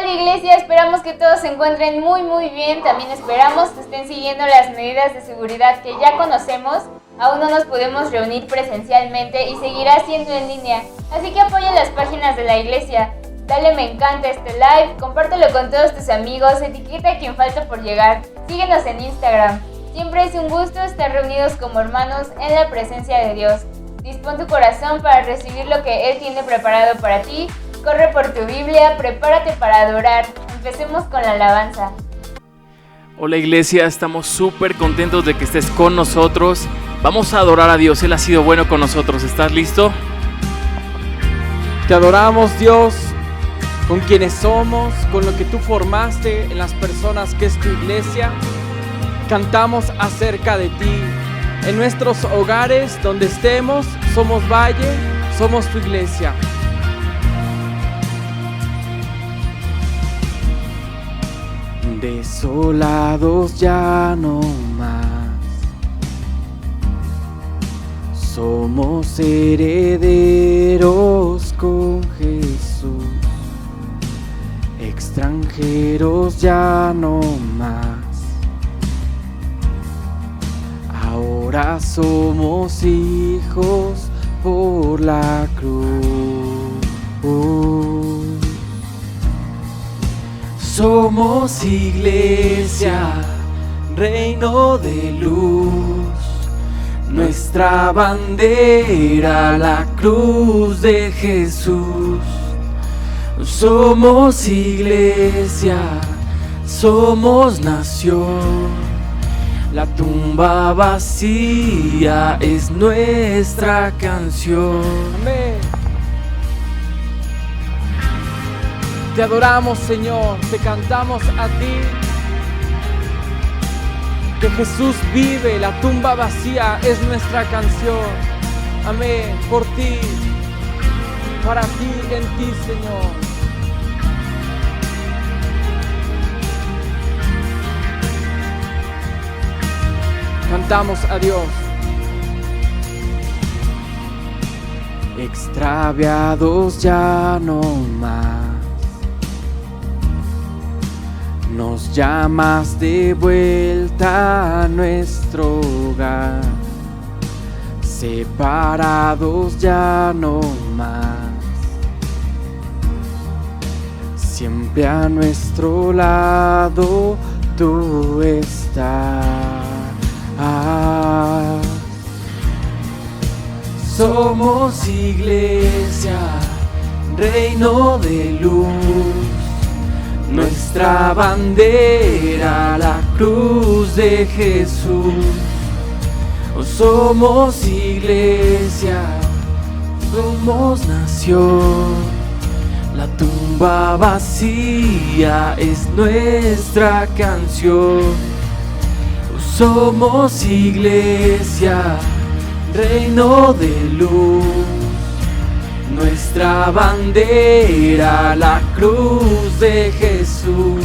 Hola iglesia, esperamos que todos se encuentren muy bien. También esperamos que estén siguiendo las medidas de seguridad que ya conocemos. Aún no nos podemos reunir presencialmente y seguirá siendo en línea, así que apoya las páginas de la iglesia. Dale me encanta a este live, compártelo con todos tus amigos, etiqueta a quien falta por llegar. Síguenos en Instagram. Siempre es un gusto estar reunidos como hermanos en la presencia de Dios. Dispón tu corazón para recibir lo que Él tiene preparado para ti. Corre por tu Biblia, prepárate para adorar. Empecemos con la alabanza. Hola iglesia, estamos súper contentos de que estés con nosotros. Vamos a adorar a Dios, Él ha sido bueno con nosotros. ¿Estás listo? Te adoramos, Dios, con quienes somos, con lo que tú formaste en las personas que es tu iglesia. Cantamos acerca de ti. En nuestros hogares, donde estemos, somos Valle, somos tu iglesia. Desolados ya no más, somos herederos con Jesús. Extranjeros ya no más, ahora somos hijos por la cruz. Somos iglesia, reino de luz, nuestra bandera, la cruz de Jesús. Somos iglesia, somos nación, la tumba vacía es nuestra canción. Amén. Te adoramos, Señor, te cantamos a ti. Que Jesús vive, la tumba vacía es nuestra canción. Amén, por ti, para ti, en ti, Señor. Cantamos a Dios. Extraviados ya no más, nos llamas de vuelta a nuestro hogar. Separados ya no más, siempre a nuestro lado tú estás. Somos iglesia, reino de luz, nuestra bandera, la cruz de Jesús. Somos iglesia, somos nación, la tumba vacía es nuestra canción. Somos iglesia, reino de luz, nuestra bandera, la cruz de Jesús.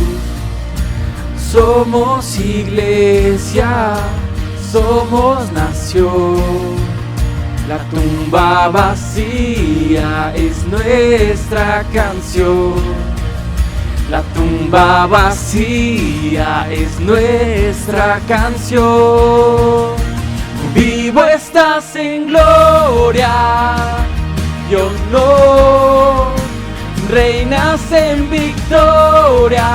Somos iglesia, somos nación, la tumba vacía es nuestra canción. La tumba vacía es nuestra canción. Vivo estás en gloria y honor, reinas en victoria,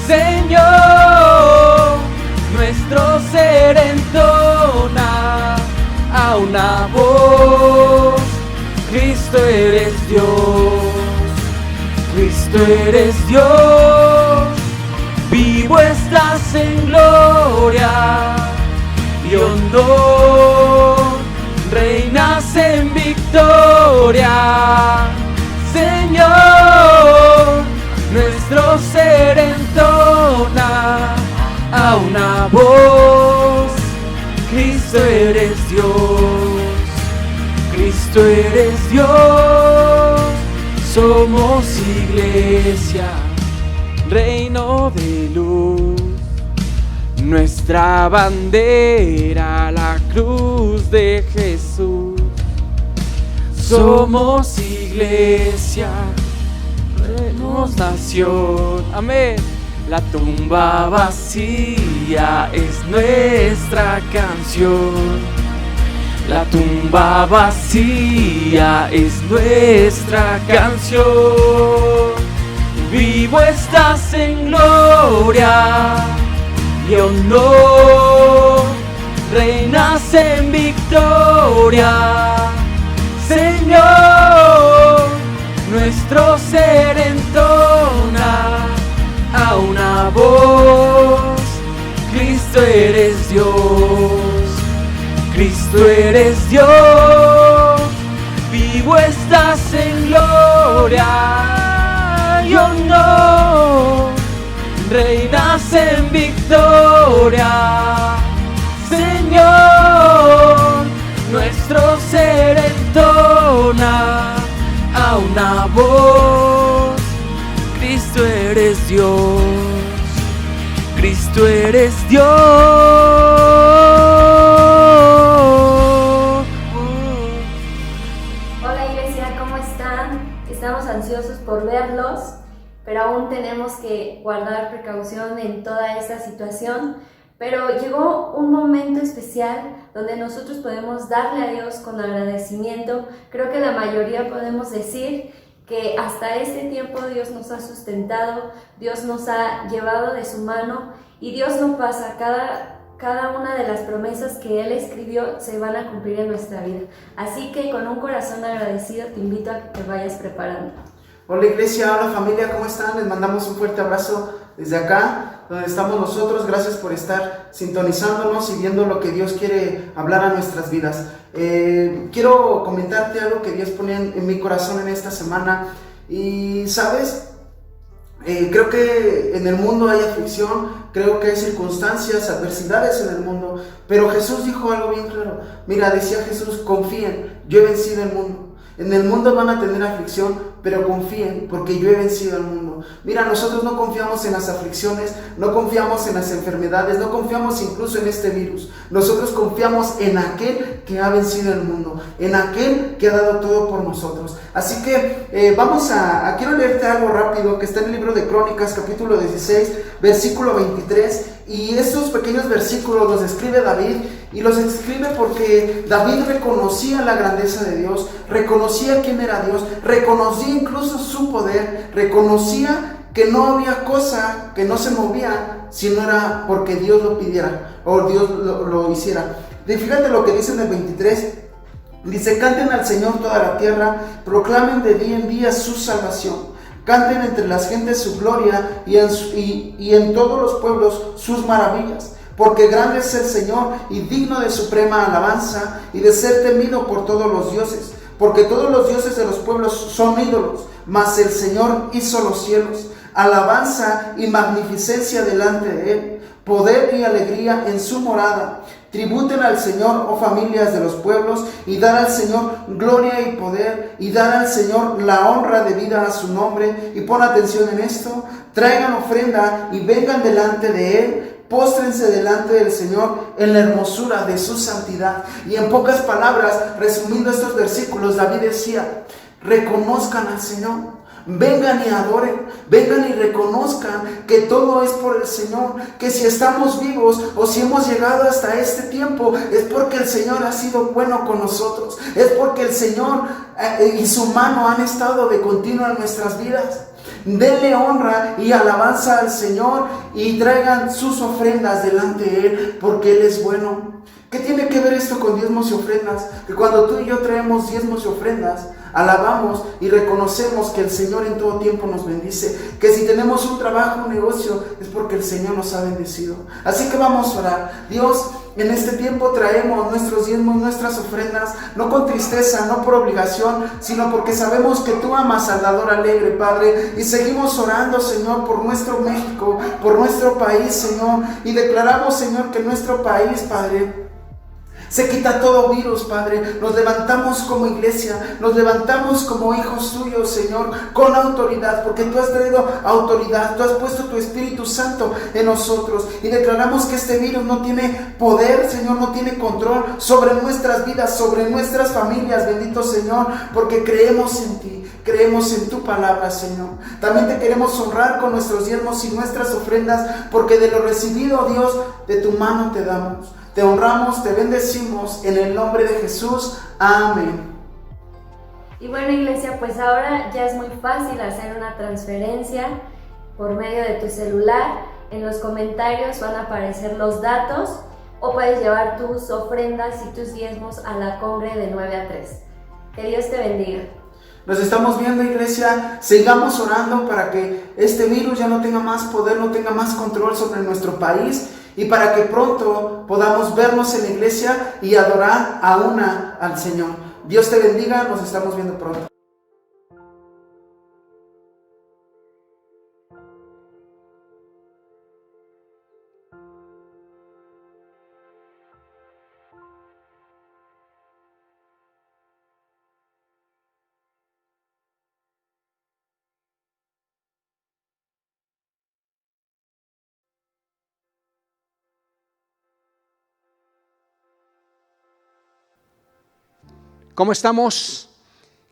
Señor. Nuestro ser entona a una voz: Cristo eres Dios, Cristo eres Dios. Vivo estás en gloria y honor, reinas en victoria, Señor. Nuestro ser entona a una voz: Cristo eres Dios, Cristo eres Dios. Somos iglesia, reino de luz, nuestra bandera, la cruz de Jesús. Somos iglesia, somos nación. Amén. La tumba vacía es nuestra canción. La tumba vacía es nuestra canción. Vivo estás en gloria y honor, reinas en victoria, Señor. Nuestro ser entona a una voz: Cristo eres Dios, Cristo eres Dios. Vivo estás en gloria y honor, reinas en victoria, Señor. Nuestro ser entona a una voz: Cristo eres Dios, Cristo eres Dios. Hola iglesia, ¿cómo están? Estamos ansiosos por verlos, pero aún tenemos que guardar precaución en toda esta situación. Pero llegó un momento especial donde nosotros podemos darle a Dios con agradecimiento. Creo que la mayoría podemos decir que hasta este tiempo Dios nos ha sustentado, Dios nos ha llevado de su mano y Dios no pasa. Cada una de las promesas que Él escribió se van a cumplir en nuestra vida. Así que con un corazón agradecido te invito a que te vayas preparando. Hola iglesia, hola familia, ¿cómo están? Les mandamos un fuerte abrazo desde acá, donde estamos nosotros. Gracias por estar sintonizándonos y viendo lo que Dios quiere hablar a nuestras vidas. Quiero comentarte algo que Dios pone en mi corazón en esta semana. Y sabes, creo que en el mundo hay aflicción, creo que hay circunstancias, adversidades en el mundo, pero Jesús dijo algo bien claro. Mira, decía Jesús: confíen, yo he vencido el mundo. En el mundo van a tener aflicción, pero confíen, porque yo he vencido al mundo. Mira, nosotros no confiamos en las aflicciones, no confiamos en las enfermedades, no confiamos incluso en este virus. Nosotros confiamos en aquel que ha vencido el mundo, en aquel que ha dado todo por nosotros. Así que quiero leerte algo rápido que está en el libro de Crónicas, capítulo 16, versículo 23. Y estos pequeños versículos los escribe David, y los escribe porque David reconocía la grandeza de Dios, reconocía quién era Dios, reconocía incluso su poder, reconocía que no había cosa que no se movía si no era porque Dios lo pidiera o Dios lo hiciera. Y fíjate lo que dice en el 23. Dice: canten al Señor toda la tierra, proclamen de día en día su salvación. Canten entre las gentes su gloria y en todos los pueblos sus maravillas. Porque grande es el Señor y digno de suprema alabanza y de ser temido por todos los dioses. Porque todos los dioses de los pueblos son ídolos, mas el Señor hizo los cielos. Alabanza y magnificencia delante de Él, poder y alegría en su morada. Tributen al Señor, oh familias de los pueblos, y dar al Señor gloria y poder, y dar al Señor la honra debida a su nombre. Y pon atención en esto: traigan ofrenda y vengan delante de Él, póstrense delante del Señor en la hermosura de su santidad. Y en pocas palabras, resumiendo estos versículos, David decía: reconozcan al Señor. Vengan y adoren, vengan y reconozcan que todo es por el Señor, que si estamos vivos o si hemos llegado hasta este tiempo es porque el Señor ha sido bueno con nosotros, es porque el Señor y su mano han estado de continuo en nuestras vidas. Denle honra y alabanza al Señor y traigan sus ofrendas delante de Él, porque Él es bueno. ¿Qué tiene que ver esto con diezmos y ofrendas? Que cuando tú y yo traemos diezmos y ofrendas, alabamos y reconocemos que el Señor en todo tiempo nos bendice, que si tenemos un trabajo, un negocio, es porque el Señor nos ha bendecido. Así que vamos a orar. Dios, en este tiempo traemos nuestros diezmos, nuestras ofrendas, no con tristeza, no por obligación, sino porque sabemos que tú amas al dador alegre, Padre, y seguimos orando, Señor, por nuestro México, por nuestro país, Señor, y declaramos, Señor, que nuestro país, Padre, se quita todo virus, Padre. Nos levantamos como iglesia, nos levantamos como hijos tuyos, Señor, con autoridad, porque tú has traído autoridad, tú has puesto tu Espíritu Santo en nosotros, y declaramos que este virus no tiene poder, Señor, no tiene control sobre nuestras vidas, sobre nuestras familias, bendito Señor, porque creemos en ti. Creemos en tu palabra, Señor. También te queremos honrar con nuestros diezmos y nuestras ofrendas, porque de lo recibido, Dios, de tu mano te damos. Te honramos, te bendecimos en el nombre de Jesús. Amén. Y bueno, iglesia, pues ahora ya es muy fácil hacer una transferencia por medio de tu celular. En los comentarios van a aparecer los datos, o puedes llevar tus ofrendas y tus diezmos a la congre de 9 a 3. Que Dios te bendiga. Nos estamos viendo, iglesia. Sigamos orando para que este virus ya no tenga más poder, no tenga más control sobre nuestro país, y para que pronto podamos vernos en la iglesia y adorar a una al Señor. Dios te bendiga, nos estamos viendo pronto. ¿Cómo estamos?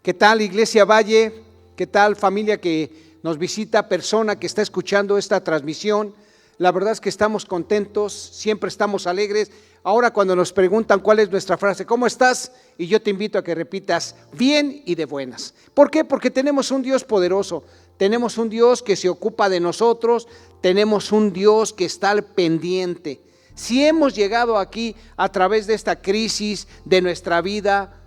¿Qué tal, Iglesia Valle? ¿Qué tal, familia que nos visita, persona que está escuchando esta transmisión? La verdad es que estamos contentos, siempre estamos alegres. Ahora cuando nos preguntan cuál es nuestra frase, ¿cómo estás? Y yo te invito a que repitas, bien y de buenas. ¿Por qué? Porque tenemos un Dios poderoso, tenemos un Dios que se ocupa de nosotros, tenemos un Dios que está al pendiente. Si hemos llegado aquí a través de esta crisis de nuestra vida,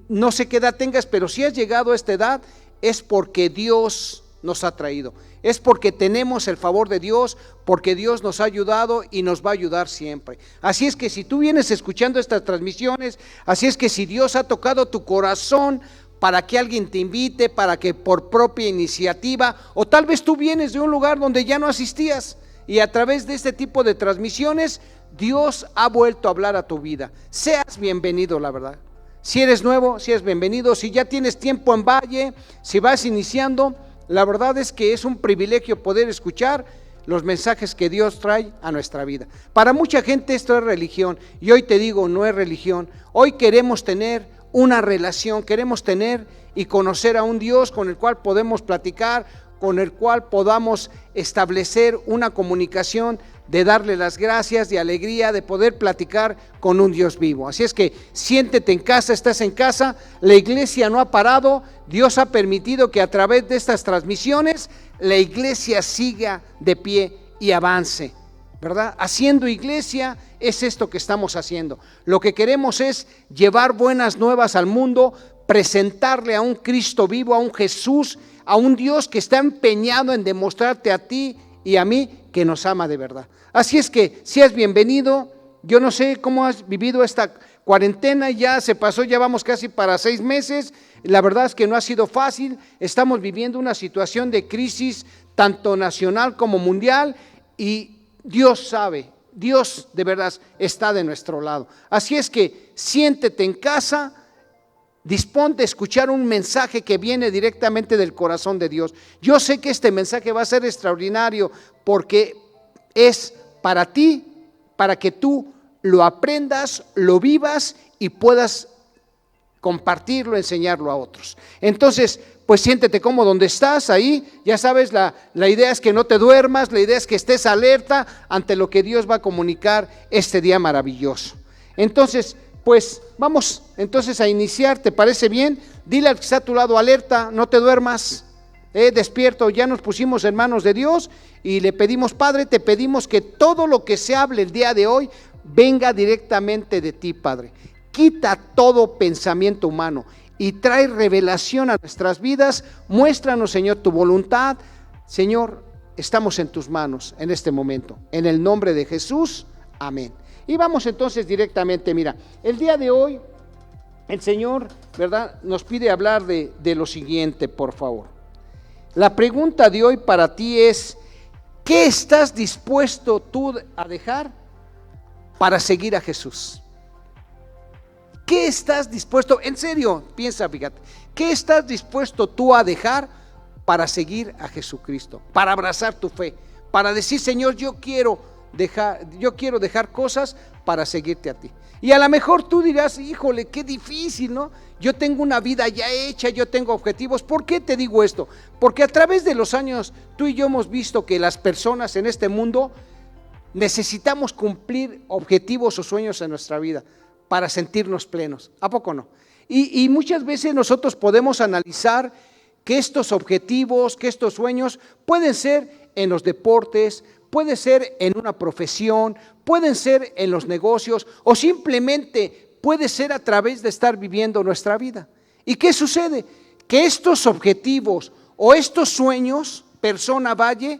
no sé qué edad tengas, pero si has llegado a esta edad es porque Dios nos ha traído, es porque tenemos el favor de Dios, porque Dios nos ha ayudado y nos va a ayudar siempre. Así es que si tú vienes escuchando estas transmisiones, así es que si Dios ha tocado tu corazón para que alguien te invite, para que por propia iniciativa, o tal vez tú vienes de un lugar donde ya no asistías y a través de este tipo de transmisiones Dios ha vuelto a hablar a tu vida, seas bienvenido, la verdad. Si eres nuevo, si eres bienvenido. Si ya tienes tiempo en Valle, si vas iniciando, la verdad es que es un privilegio poder escuchar los mensajes que Dios trae a nuestra vida. Para mucha gente esto es religión, y hoy te digo, no es religión. Hoy queremos tener una relación, queremos tener y conocer a un Dios con el cual podemos platicar, con el cual podamos establecer una comunicación, de darle las gracias, de alegría, de poder platicar con un Dios vivo. Así es que siéntete en casa, estás en casa, la iglesia no ha parado, Dios ha permitido que a través de estas transmisiones la iglesia siga de pie y avance, ¿verdad? Haciendo iglesia es esto que estamos haciendo. Lo que queremos es llevar buenas nuevas al mundo, presentarle a un Cristo vivo, a un Jesús, a un Dios que está empeñado en demostrarte a ti y a mí que nos ama de verdad. Así es que seas bienvenido. Yo no sé cómo has vivido esta cuarentena, ya se pasó, ya vamos casi para 6 meses. La verdad es que no ha sido fácil, estamos viviendo una situación de crisis tanto nacional como mundial, y Dios sabe, Dios de verdad está de nuestro lado. Así es que siéntete en casa, disponte a escuchar un mensaje que viene directamente del corazón de Dios. Yo sé que este mensaje va a ser extraordinario porque es para ti, para que tú lo aprendas, lo vivas y puedas compartirlo, enseñarlo a otros. Entonces, pues siéntete cómodo donde estás, ahí, ya sabes, la idea es que no te duermas, la idea es que estés alerta ante lo que Dios va a comunicar este día maravilloso. Entonces, pues vamos entonces a iniciar, ¿te parece bien? Dile al que está a tu lado, alerta, no te duermas, despierto. Ya nos pusimos en manos de Dios y le pedimos, Padre, te pedimos que todo lo que se hable el día de hoy venga directamente de ti, Padre. Quita todo pensamiento humano y trae revelación a nuestras vidas. Muéstranos, Señor, tu voluntad. Señor, estamos en tus manos en este momento. En el nombre de Jesús, amén. Y vamos entonces directamente, mira, el día de hoy el Señor, ¿verdad?, nos pide hablar de lo siguiente, por favor. La pregunta de hoy para ti es, ¿qué estás dispuesto tú a dejar para seguir a Jesús? ¿Qué estás dispuesto, en serio, piensa, fíjate, qué estás dispuesto tú a dejar para seguir a Jesucristo, para abrazar tu fe, para decir, Señor, yo quiero quiero dejar cosas para seguirte a ti. Y a lo mejor tú dirás, híjole, qué difícil, ¿no? Yo tengo una vida ya hecha, yo tengo objetivos. ¿Por qué te digo esto? Porque a través de los años tú y yo hemos visto que las personas en este mundo necesitamos cumplir objetivos o sueños en nuestra vida para sentirnos plenos. ¿A poco no? Y muchas veces nosotros podemos analizar que estos objetivos, que estos sueños pueden ser en los deportes, puede ser en una profesión, pueden ser en los negocios o simplemente puede ser a través de estar viviendo nuestra vida. ¿Y qué sucede? Que estos objetivos o estos sueños, persona Valle,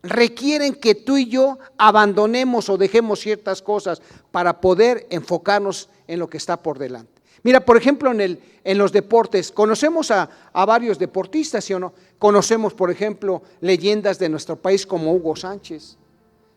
requieren que tú y yo abandonemos o dejemos ciertas cosas para poder enfocarnos en lo que está por delante. Mira, por ejemplo, en los deportes, conocemos a varios deportistas, ¿sí o no? Conocemos, por ejemplo, leyendas de nuestro país como Hugo Sánchez.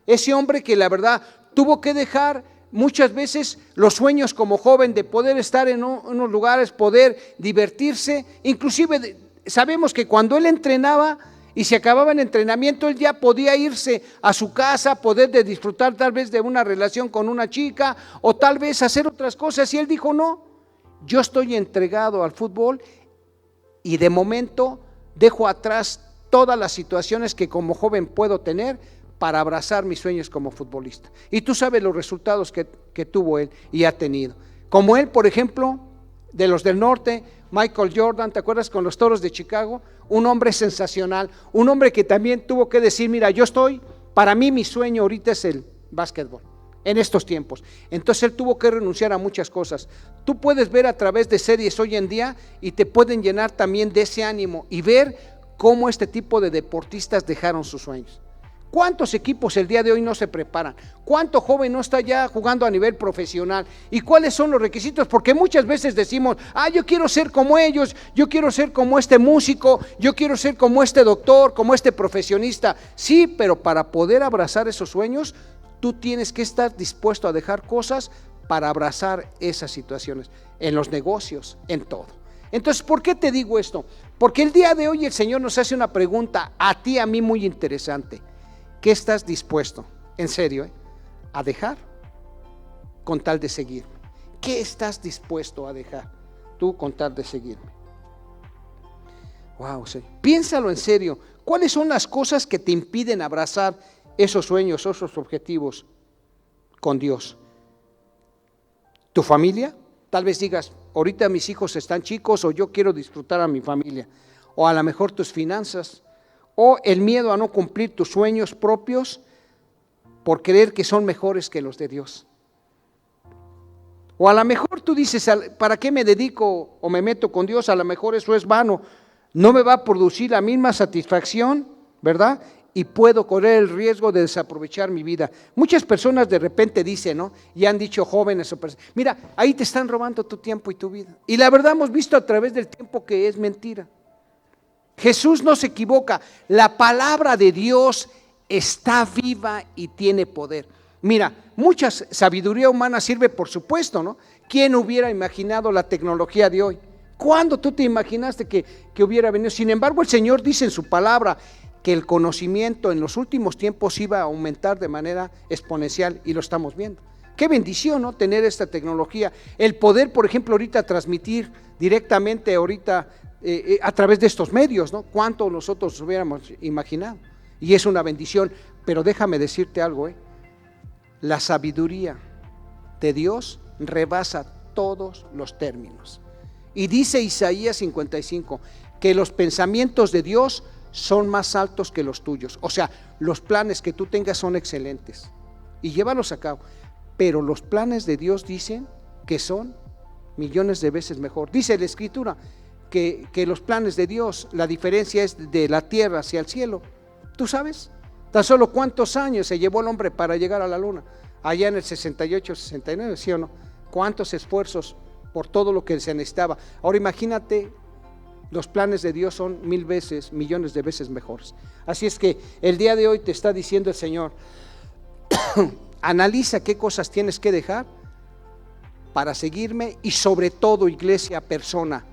Ese hombre que la verdad tuvo que dejar muchas veces los sueños como joven de poder estar en unos lugares, poder divertirse. Inclusive sabemos que cuando él entrenaba y se acababa el entrenamiento, él ya podía irse a su casa, poder disfrutar tal vez de una relación con una chica o tal vez hacer otras cosas. Y él dijo, no, yo estoy entregado al fútbol y de momento dejo atrás todas las situaciones que como joven puedo tener para abrazar mis sueños como futbolista. Y tú sabes los resultados que tuvo él y ha tenido. Como él, por ejemplo, de los del norte, Michael Jordan, ¿te acuerdas? Con los Toros de Chicago, un hombre sensacional, un hombre que también tuvo que decir, mira, para mí mi sueño ahorita es el básquetbol, en estos tiempos. Entonces él tuvo que renunciar a muchas cosas. Tú puedes ver a través de series hoy en día y te pueden llenar también de ese ánimo y ver cómo este tipo de deportistas dejaron sus sueños. ¿Cuántos equipos el día de hoy no se preparan? ¿Cuánto joven no está ya jugando a nivel profesional? ¿Y cuáles son los requisitos? Porque muchas veces decimos, yo quiero ser como ellos, yo quiero ser como este músico, yo quiero ser como este doctor, como este profesionista. Sí, pero para poder abrazar esos sueños, tú tienes que estar dispuesto a dejar cosas para abrazar esas situaciones, en los negocios, en todo. Entonces, ¿por qué te digo esto? Porque el día de hoy el Señor nos hace una pregunta a ti, a mí, muy interesante. ¿Qué estás dispuesto, en serio, a dejar con tal de seguirme? ¿Qué estás dispuesto a dejar tú con tal de seguirme? Wow, sí. Piénsalo en serio. ¿Cuáles son las cosas que te impiden abrazar esos sueños, esos objetivos con Dios? ¿Tu familia? Tal vez digas, ahorita mis hijos están chicos o yo quiero disfrutar a mi familia. O a lo mejor tus finanzas. O el miedo a no cumplir tus sueños propios por creer que son mejores que los de Dios. O a lo mejor tú dices, ¿para qué me dedico o me meto con Dios? A lo mejor eso es vano, no me va a producir la misma satisfacción, ¿verdad? Y puedo correr el riesgo de desaprovechar mi vida. Muchas personas de repente dicen, ¿no? Y han dicho jóvenes, mira, ahí te están robando tu tiempo y tu vida. Y la verdad hemos visto a través del tiempo que es mentira. Jesús no se equivoca, la palabra de Dios está viva y tiene poder. Mira, mucha sabiduría humana sirve, por supuesto, ¿no? ¿Quién hubiera imaginado la tecnología de hoy? ¿Cuándo tú te imaginaste que hubiera venido? Sin embargo, el Señor dice en su palabra que el conocimiento en los últimos tiempos iba a aumentar de manera exponencial y lo estamos viendo. Qué bendición, ¿no? Tener esta tecnología, el poder, por ejemplo, ahorita transmitir directamente ahorita a través de estos medios, ¿no? ¿Cuánto nosotros hubiéramos imaginado? Y es una bendición, pero déjame decirte algo, la sabiduría de Dios rebasa todos los términos. Y dice Isaías 55, que los pensamientos de Dios son más altos que los tuyos. O sea, los planes que tú tengas son excelentes y llévalos a cabo, pero los planes de Dios dicen que son millones de veces mejor. Dice la Escritura que los planes de Dios, la diferencia es de la tierra hacia el cielo. ¿Tú sabes? Tan solo cuántos años se llevó el hombre para llegar a la luna, allá en el 68, 69, ¿sí o no? Cuántos esfuerzos por todo lo que se necesitaba. Ahora imagínate, los planes de Dios son 1000 veces, millones de veces mejores. Así es que el día de hoy te está diciendo el Señor, analiza qué cosas tienes que dejar para seguirme y sobre todo, iglesia, persona,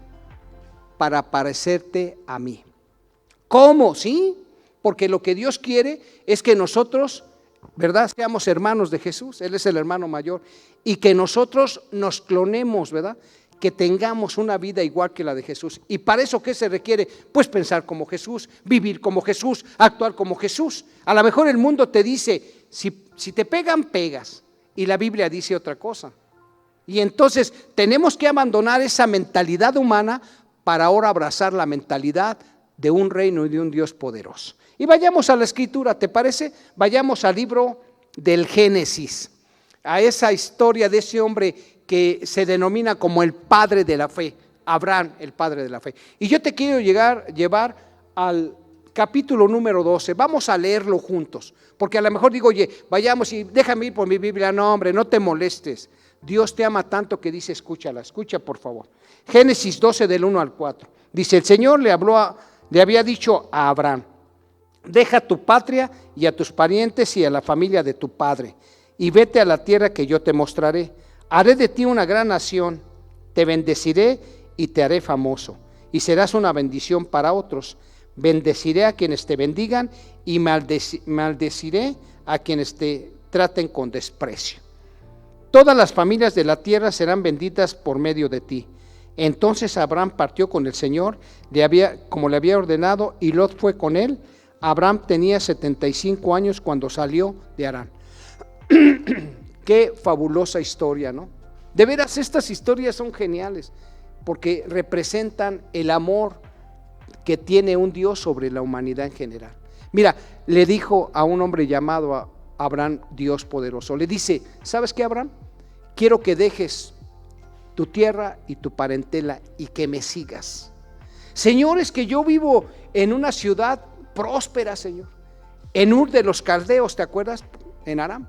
para parecerte a mí. ¿Cómo? ¿Sí? Porque lo que Dios quiere es que nosotros ¿verdad? Seamos hermanos de Jesús, Él es el hermano mayor, y que nosotros nos clonemos, ¿verdad? Que tengamos una vida igual que la de Jesús. ¿Y para eso qué se requiere? Pues pensar como Jesús, vivir como Jesús, actuar como Jesús. A lo mejor el mundo te dice, si te pegan, pegas, y la Biblia dice otra cosa. Y entonces tenemos que abandonar esa mentalidad humana para ahora abrazar la mentalidad de un reino y de un Dios poderoso. Y vayamos a la Escritura, ¿te parece? Vayamos al libro del Génesis, a esa historia de ese hombre que se denomina como el padre de la fe, Abraham, el padre de la fe. Y yo te quiero llevar al capítulo número 12, vamos a leerlo juntos, porque a lo mejor digo, oye, vayamos y déjame ir por mi Biblia. No, hombre, no te molestes. Dios te ama tanto que dice, escúchala, escucha por favor. Génesis 12 del 1 al 4. Dice, el Señor le había dicho a Abraham, deja tu patria y a tus parientes y a la familia de tu padre, y vete a la tierra que yo te mostraré. Haré de ti una gran nación, te bendeciré y te haré famoso, y serás una bendición para otros. Bendeciré a quienes te bendigan y maldeciré a quienes te traten con desprecio. Todas las familias de la tierra serán benditas por medio de ti. Entonces Abraham partió con el Señor, como le había ordenado, y Lot fue con él. Abraham tenía 75 años cuando salió de Harán. Qué fabulosa historia, ¿no? De veras, estas historias son geniales, porque representan el amor que tiene un Dios sobre la humanidad en general. Mira, le dijo a un hombre llamado a Abraham, Dios poderoso, le dice, ¿sabes qué, Abraham? Quiero que dejes tu tierra y tu parentela y que me sigas. Señor, es que yo vivo en una ciudad próspera, Señor, en Ur de los Caldeos, ¿te acuerdas? En Aram.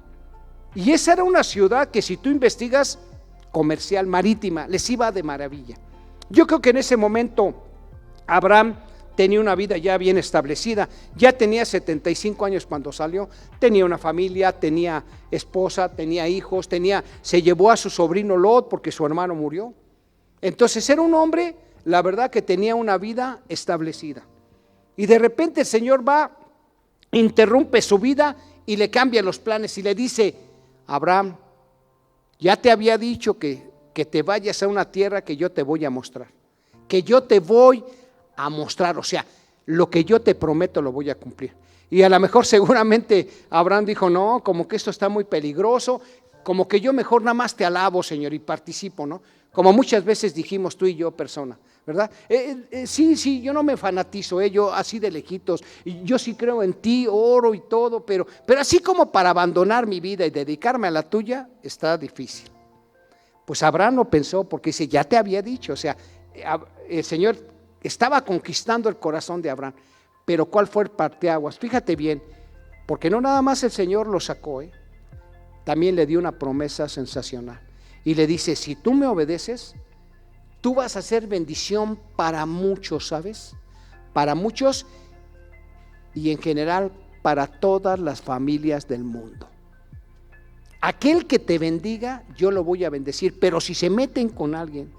Y esa era una ciudad que, si tú investigas, comercial, marítima, les iba de maravilla. Yo creo que en ese momento Abraham tenía una vida ya bien establecida, ya tenía 75 años cuando salió, tenía una familia, tenía esposa, tenía hijos, se llevó a su sobrino Lot porque su hermano murió. Entonces era un hombre, la verdad, que tenía una vida establecida. Y de repente el Señor interrumpe su vida y le cambia los planes y le dice, Abraham, ya te había dicho que te vayas a una tierra que yo te voy a mostrar, que yo te voy a mostrar, o sea, lo que yo te prometo lo voy a cumplir. Y a lo mejor seguramente Abraham dijo, no, como que esto está muy peligroso, como que yo mejor nada más te alabo, Señor, y participo, ¿no? Como muchas veces dijimos tú y yo, persona, ¿verdad? Sí, yo no me fanatizo, yo así de lejitos, yo sí creo en ti, oro y todo, pero así como para abandonar mi vida y dedicarme a la tuya, está difícil. Pues Abraham no pensó, porque dice, ya te había dicho, o sea, el Señor estaba conquistando el corazón de Abraham. Pero ¿cuál fue el parteaguas? Fíjate bien, porque no nada más el Señor lo sacó, también le dio una promesa sensacional. Y le dice, si tú me obedeces, tú vas a ser bendición para muchos, ¿sabes? Para muchos y en general para todas las familias del mundo. Aquel que te bendiga, yo lo voy a bendecir, pero si se meten con alguien,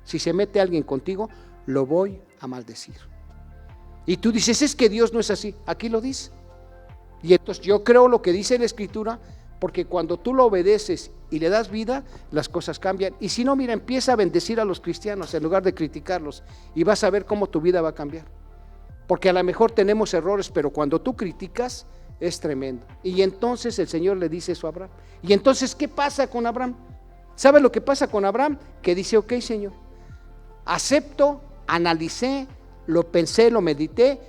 si se mete alguien contigo, lo voy a maldecir. Y tú dices, es que Dios no es así. Aquí lo dice. Y entonces yo creo lo que dice la Escritura, porque cuando tú lo obedeces y le das vida, las cosas cambian. Y si no, mira, empieza a bendecir a los cristianos en lugar de criticarlos, y vas a ver cómo tu vida va a cambiar. Porque a lo mejor tenemos errores, pero cuando tú criticas, es tremendo. Y entonces el Señor le dice eso a Abraham. Y entonces, ¿qué pasa con Abraham? ¿Sabes lo que pasa con Abraham? Que dice, ok, Señor, acepto, analicé, lo pensé, lo medité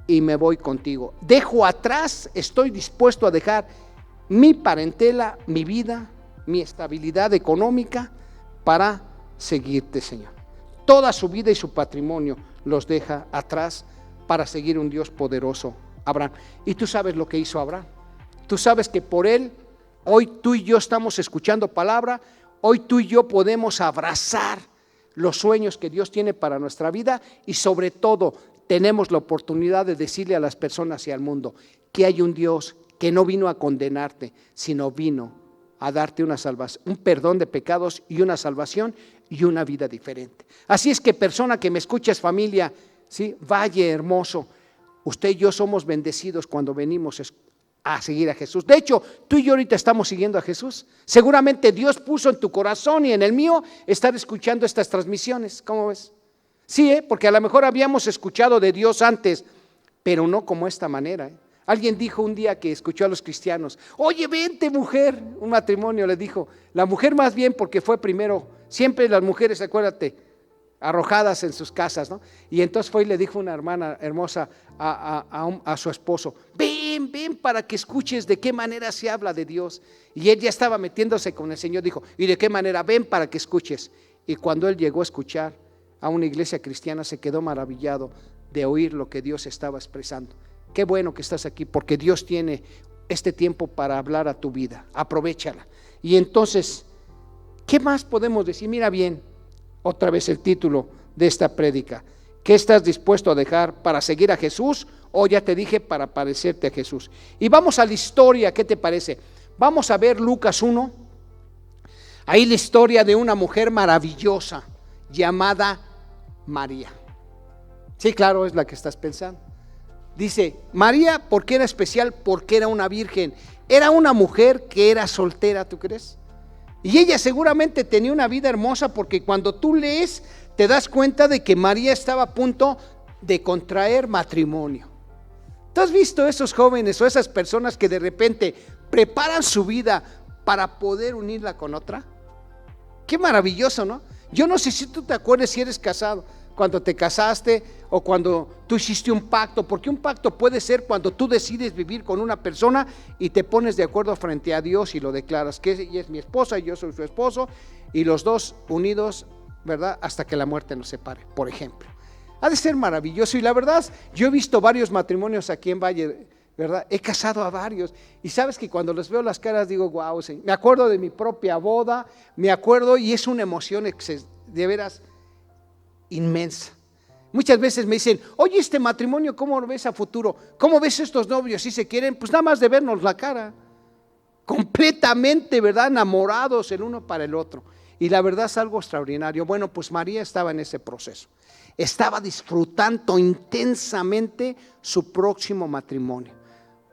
y me voy contigo. Dejo atrás, estoy dispuesto a dejar mi parentela, mi vida, mi estabilidad económica para seguirte, Señor. Toda su vida y su patrimonio los deja atrás para seguir un Dios poderoso, Abraham. Y tú sabes lo que hizo Abraham. Tú sabes que por él, hoy tú y yo estamos escuchando palabra, hoy tú y yo podemos abrazar los sueños que Dios tiene para nuestra vida, y sobre todo tenemos la oportunidad de decirle a las personas y al mundo que hay un Dios que no vino a condenarte, sino vino a darte una salvación, un perdón de pecados y una salvación y una vida diferente. Así es que, persona que me escuchas, familia, ¿sí? Valle hermoso, usted y yo somos bendecidos cuando venimos a seguir a Jesús. De hecho, tú y yo ahorita estamos siguiendo a Jesús. Seguramente Dios puso en tu corazón y en el mío estar escuchando estas transmisiones. ¿Cómo ves? Sí, porque a lo mejor habíamos escuchado de Dios antes, pero no como esta manera. Alguien dijo un día que escuchó a los cristianos: oye, vente mujer. Un matrimonio le dijo, la mujer más bien porque fue primero, siempre las mujeres, acuérdate, arrojadas en sus casas, ¿no? Y entonces fue y le dijo una hermana hermosa a su esposo: ven para que escuches de qué manera se habla de Dios. Y él ya estaba metiéndose con el Señor, dijo: ¿y de qué manera? Ven para que escuches. Y cuando él llegó a escuchar a una iglesia cristiana, se quedó maravillado de oír lo que Dios estaba expresando. Qué bueno que estás aquí, porque Dios tiene este tiempo para hablar a tu vida. Aprovéchala. Y entonces, ¿qué más podemos decir? Mira bien, otra vez el título de esta prédica: ¿qué estás dispuesto a dejar para seguir a Jesús? O ya te dije, para parecerte a Jesús. Y vamos a la historia, ¿qué te parece? Vamos a ver Lucas 1. Ahí la historia de una mujer maravillosa llamada María. Sí, claro, es la que estás pensando. Dice, María, ¿por qué era especial? Porque era una virgen. Era una mujer que era soltera, ¿tú crees? Y ella seguramente tenía una vida hermosa, porque cuando tú lees te das cuenta de que María estaba a punto de contraer matrimonio. ¿Tú has visto esos jóvenes o esas personas que de repente preparan su vida para poder unirla con otra? Qué maravilloso, ¿no? Yo no sé si tú te acuerdas, si eres casado, cuando te casaste o cuando tú hiciste un pacto, porque un pacto puede ser cuando tú decides vivir con una persona y te pones de acuerdo frente a Dios y lo declaras, que ella es mi esposa y yo soy su esposo, y los dos unidos, ¿verdad?, hasta que la muerte nos separe, por ejemplo. Ha de ser maravilloso. Y la verdad, yo he visto varios matrimonios aquí en Valle, ¿verdad? He casado a varios, y sabes que cuando les veo las caras digo, wow, sí. Me acuerdo de mi propia boda, me acuerdo, y es una emoción de veras inmensa. Muchas veces me dicen, oye, este matrimonio, ¿cómo lo ves a futuro? ¿Cómo ves estos novios? Si se quieren, pues nada más de vernos la cara, completamente, ¿verdad?, enamorados el uno para el otro. Y la verdad es algo extraordinario. Bueno, pues María estaba en ese proceso, estaba disfrutando intensamente su próximo matrimonio.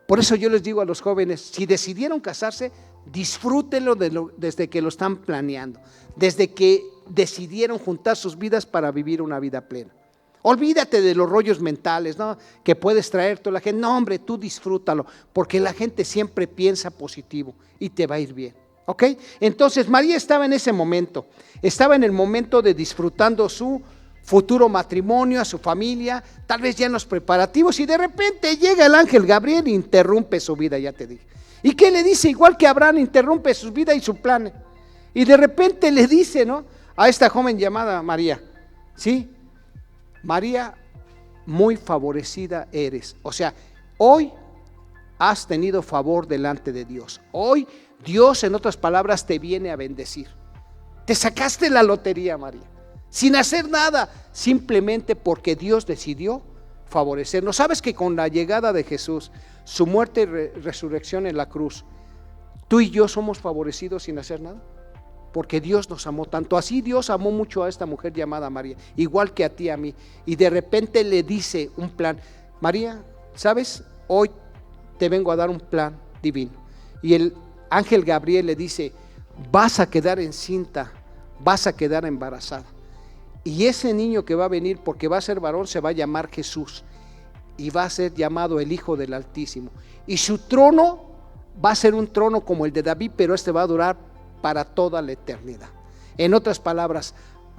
Por eso yo les digo a los jóvenes, si decidieron casarse, disfrútenlo desde que lo están planeando, desde que decidieron juntar sus vidas para vivir una vida plena. Olvídate de los rollos mentales, ¿no?, que puedes traer toda la gente. No, hombre, tú disfrútalo, porque la gente siempre piensa positivo y te va a ir bien, ¿ok? Entonces María estaba en ese momento, estaba en el momento de disfrutando su futuro matrimonio, a su familia, tal vez ya en los preparativos, y de repente llega el ángel Gabriel e interrumpe su vida, ya te dije. ¿Y qué le dice? Igual que Abraham interrumpe su vida y su plan. Y de repente le dice, ¿no?, a esta joven llamada María, ¿sí? María, muy favorecida eres. O sea, hoy has tenido favor delante de Dios. Hoy Dios, en otras palabras, te viene a bendecir. Te sacaste la lotería, María, sin hacer nada, simplemente porque Dios decidió favorecernos. ¿Sabes que con la llegada de Jesús, su muerte y resurrección en la cruz, tú y yo somos favorecidos sin hacer nada? Porque Dios nos amó tanto. Así Dios amó mucho a esta mujer llamada María, igual que a ti, a mí. Y de repente le dice un plan. María, ¿sabes? Hoy te vengo a dar un plan divino. Y el ángel Gabriel le dice, vas a quedar encinta, vas a quedar embarazada. Y ese niño que va a venir, porque va a ser varón, se va a llamar Jesús. Y va a ser llamado el Hijo del Altísimo. Y su trono va a ser un trono como el de David, pero este va a durar para toda la eternidad. En otras palabras,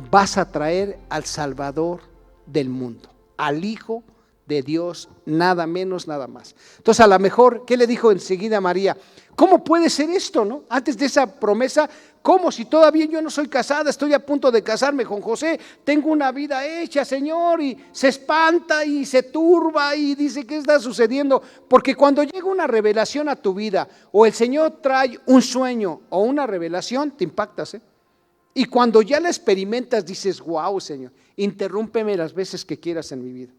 vas a traer al Salvador del mundo, al Hijo de Dios, nada menos, nada más. Entonces, a lo mejor, ¿qué le dijo enseguida María? ¿Cómo puede ser esto, no? Antes de esa promesa, ¿cómo si todavía yo no soy casada, estoy a punto de casarme con José, tengo una vida hecha, Señor? Y se espanta y se turba y dice, ¿qué está sucediendo? Porque cuando llega una revelación a tu vida, o el Señor trae un sueño o una revelación, te impactas, ¿eh? Y cuando ya la experimentas, dices, wow, Señor, interrúmpeme las veces que quieras en mi vida.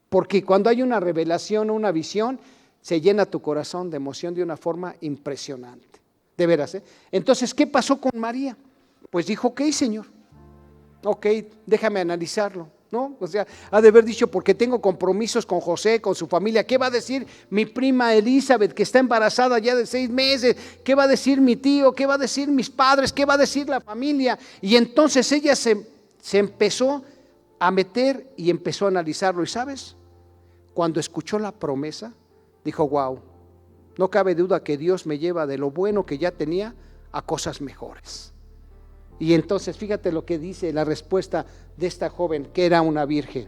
Porque cuando hay una revelación o una visión, se llena tu corazón de emoción de una forma impresionante. De veras, ¿eh? Entonces, ¿qué pasó con María? Pues dijo, ok, Señor, ok, déjame analizarlo. ¿no? O sea, ha de haber dicho, porque tengo compromisos con José, con su familia. ¿Qué va a decir mi prima Elizabeth, que está embarazada ya de 6 meses? ¿Qué va a decir mi tío? ¿Qué va a decir mis padres? ¿Qué va a decir la familia? Y entonces ella se empezó a meter y empezó a analizarlo. ¿Y sabes? Cuando escuchó la promesa, dijo, wow, no cabe duda que Dios me lleva de lo bueno que ya tenía a cosas mejores. Y entonces fíjate lo que dice la respuesta de esta joven que era una virgen.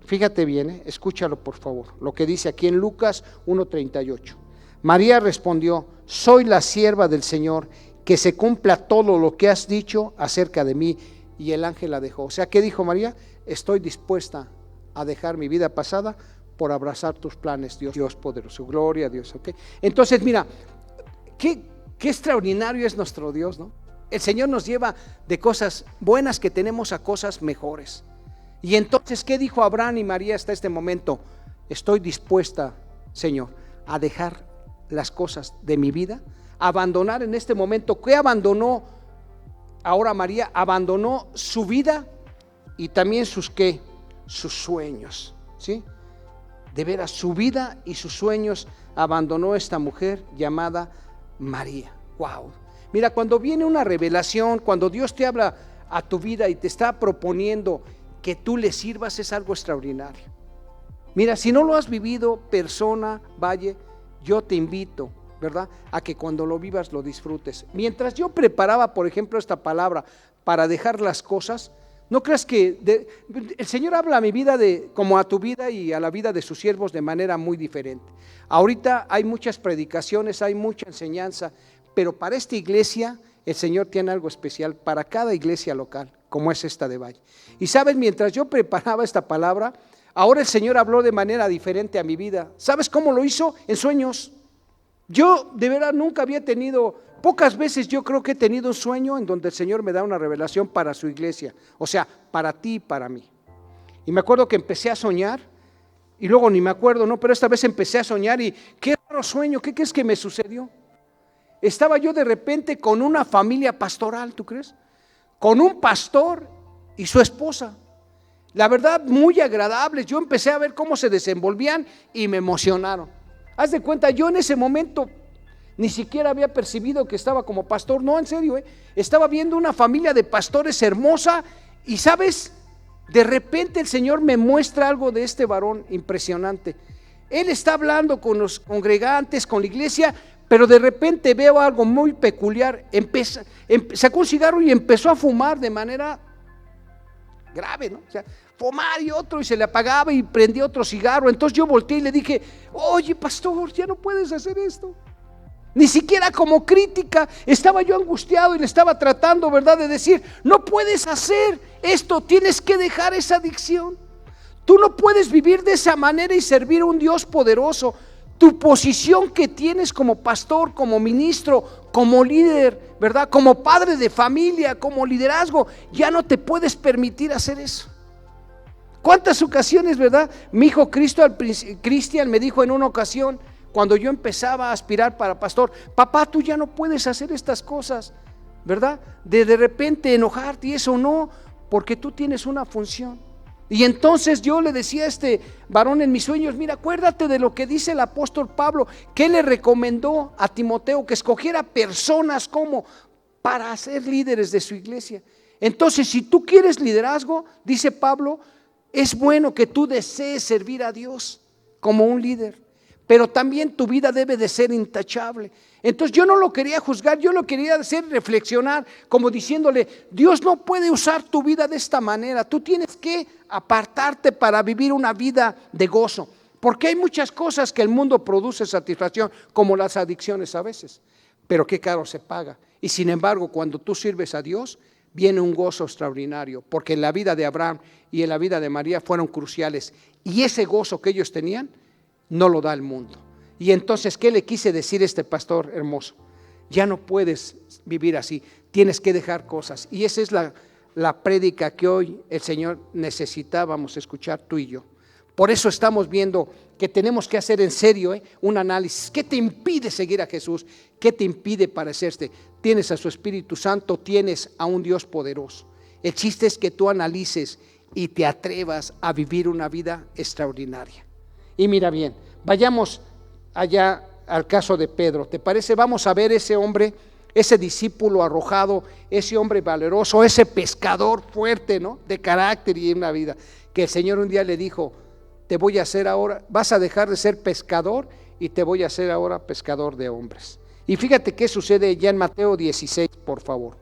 Fíjate bien, escúchalo por favor, lo que dice aquí en Lucas 1:38. María respondió, soy la sierva del Señor, que se cumpla todo lo que has dicho acerca de mí. Y el ángel la dejó. O sea, ¿qué dijo María? Estoy dispuesta a dejar mi vida pasada por abrazar tus planes, Dios poderoso, gloria a Dios, ¿ok? Entonces mira, qué extraordinario es nuestro Dios, ¿no? El Señor nos lleva de cosas buenas que tenemos a cosas mejores. Y entonces, ¿qué dijo Abraham y María hasta este momento? Estoy dispuesta, Señor, a dejar las cosas de mi vida, abandonar en este momento. ¿Qué abandonó ahora María? Abandonó su vida y también sus sueños, ¿sí? De veras, su vida y sus sueños abandonó esta mujer llamada María. Wow. Mira, cuando viene una revelación, cuando Dios te habla a tu vida y te está proponiendo que tú le sirvas, es algo extraordinario. Mira, si no lo has vivido, persona, Valle, yo te invito, ¿verdad?, a que cuando lo vivas lo disfrutes. Mientras yo preparaba, por ejemplo, esta palabra para dejar las cosas, no creas que el Señor habla a mi vida como a tu vida y a la vida de sus siervos de manera muy diferente. Ahorita hay muchas predicaciones, hay mucha enseñanza, pero para esta iglesia el Señor tiene algo especial para cada iglesia local, como es esta de Valle. Y sabes, mientras yo preparaba esta palabra, ahora el Señor habló de manera diferente a mi vida. ¿Sabes cómo lo hizo? En sueños. Yo de verdad nunca había tenido, pocas veces yo creo que he tenido un sueño en donde el Señor me da una revelación para su iglesia, o sea, para ti y para mí. Y me acuerdo que empecé a soñar, y luego ni me acuerdo, no, pero esta vez empecé a soñar y qué raro sueño, ¿qué crees que me sucedió? Estaba yo de repente con una familia pastoral, ¿tú crees? Con un pastor y su esposa. La verdad, muy agradables. Yo empecé a ver cómo se desenvolvían y me emocionaron. Haz de cuenta, yo en ese momento ni siquiera había percibido que estaba como pastor. No, en serio, estaba viendo una familia de pastores hermosa y, ¿sabes? De repente el Señor me muestra algo de este varón impresionante. Él está hablando con los congregantes, con la iglesia, pero de repente veo algo muy peculiar. Sacó un cigarro y empezó a fumar de manera grave, ¿no? O sea, fumar y otro, y se le apagaba y prendía otro cigarro. Entonces yo volteé y le dije, oye pastor, ya no puedes hacer esto. Ni siquiera como crítica, estaba yo angustiado y le estaba tratando, ¿verdad?, de decir, no puedes hacer esto, tienes que dejar esa adicción. Tú no puedes vivir de esa manera y servir a un Dios poderoso. Tu posición que tienes como pastor, como ministro, como líder, ¿verdad?, como padre de familia, como liderazgo, ya no te puedes permitir hacer eso. ¿Cuántas ocasiones, verdad? Mi hijo Cristian me dijo en una ocasión, cuando yo empezaba a aspirar para pastor, papá, tú ya no puedes hacer estas cosas, ¿verdad? De repente enojarte y eso no, porque tú tienes una función. Y entonces yo le decía a este varón en mis sueños, mira, acuérdate de lo que dice el apóstol Pablo, que le recomendó a Timoteo que escogiera personas como para ser líderes de su iglesia. Entonces, si tú quieres liderazgo, dice Pablo, es bueno que tú desees servir a Dios como un líder, pero también tu vida debe de ser intachable. Entonces yo no lo quería juzgar, yo lo quería hacer reflexionar, como diciéndole, Dios no puede usar tu vida de esta manera, tú tienes que apartarte para vivir una vida de gozo, porque hay muchas cosas que el mundo produce satisfacción, como las adicciones a veces, pero qué caro se paga. Y sin embargo, cuando tú sirves a Dios, viene un gozo extraordinario, porque en la vida de Abraham y en la vida de María fueron cruciales, y ese gozo que ellos tenían, no lo da el mundo. Y entonces, ¿qué le quise decir a este pastor hermoso? Ya no puedes vivir así, tienes que dejar cosas. Y esa es la prédica que hoy el Señor necesitábamos escuchar tú y yo. Por eso estamos viendo que tenemos que hacer en serio un análisis. ¿Qué te impide seguir a Jesús? ¿Qué te impide parecerte? Tienes a su Espíritu Santo, tienes a un Dios poderoso. El chiste es que tú analices y te atrevas a vivir una vida extraordinaria. Y mira bien, vayamos allá al caso de Pedro. ¿Te parece? Vamos a ver ese hombre, ese discípulo arrojado, ese hombre valeroso, ese pescador fuerte, ¿no? De carácter y de una vida, que el Señor un día le dijo: te voy a hacer ahora, vas a dejar de ser pescador y te voy a hacer ahora pescador de hombres. Y fíjate qué sucede ya en Mateo 16, por favor.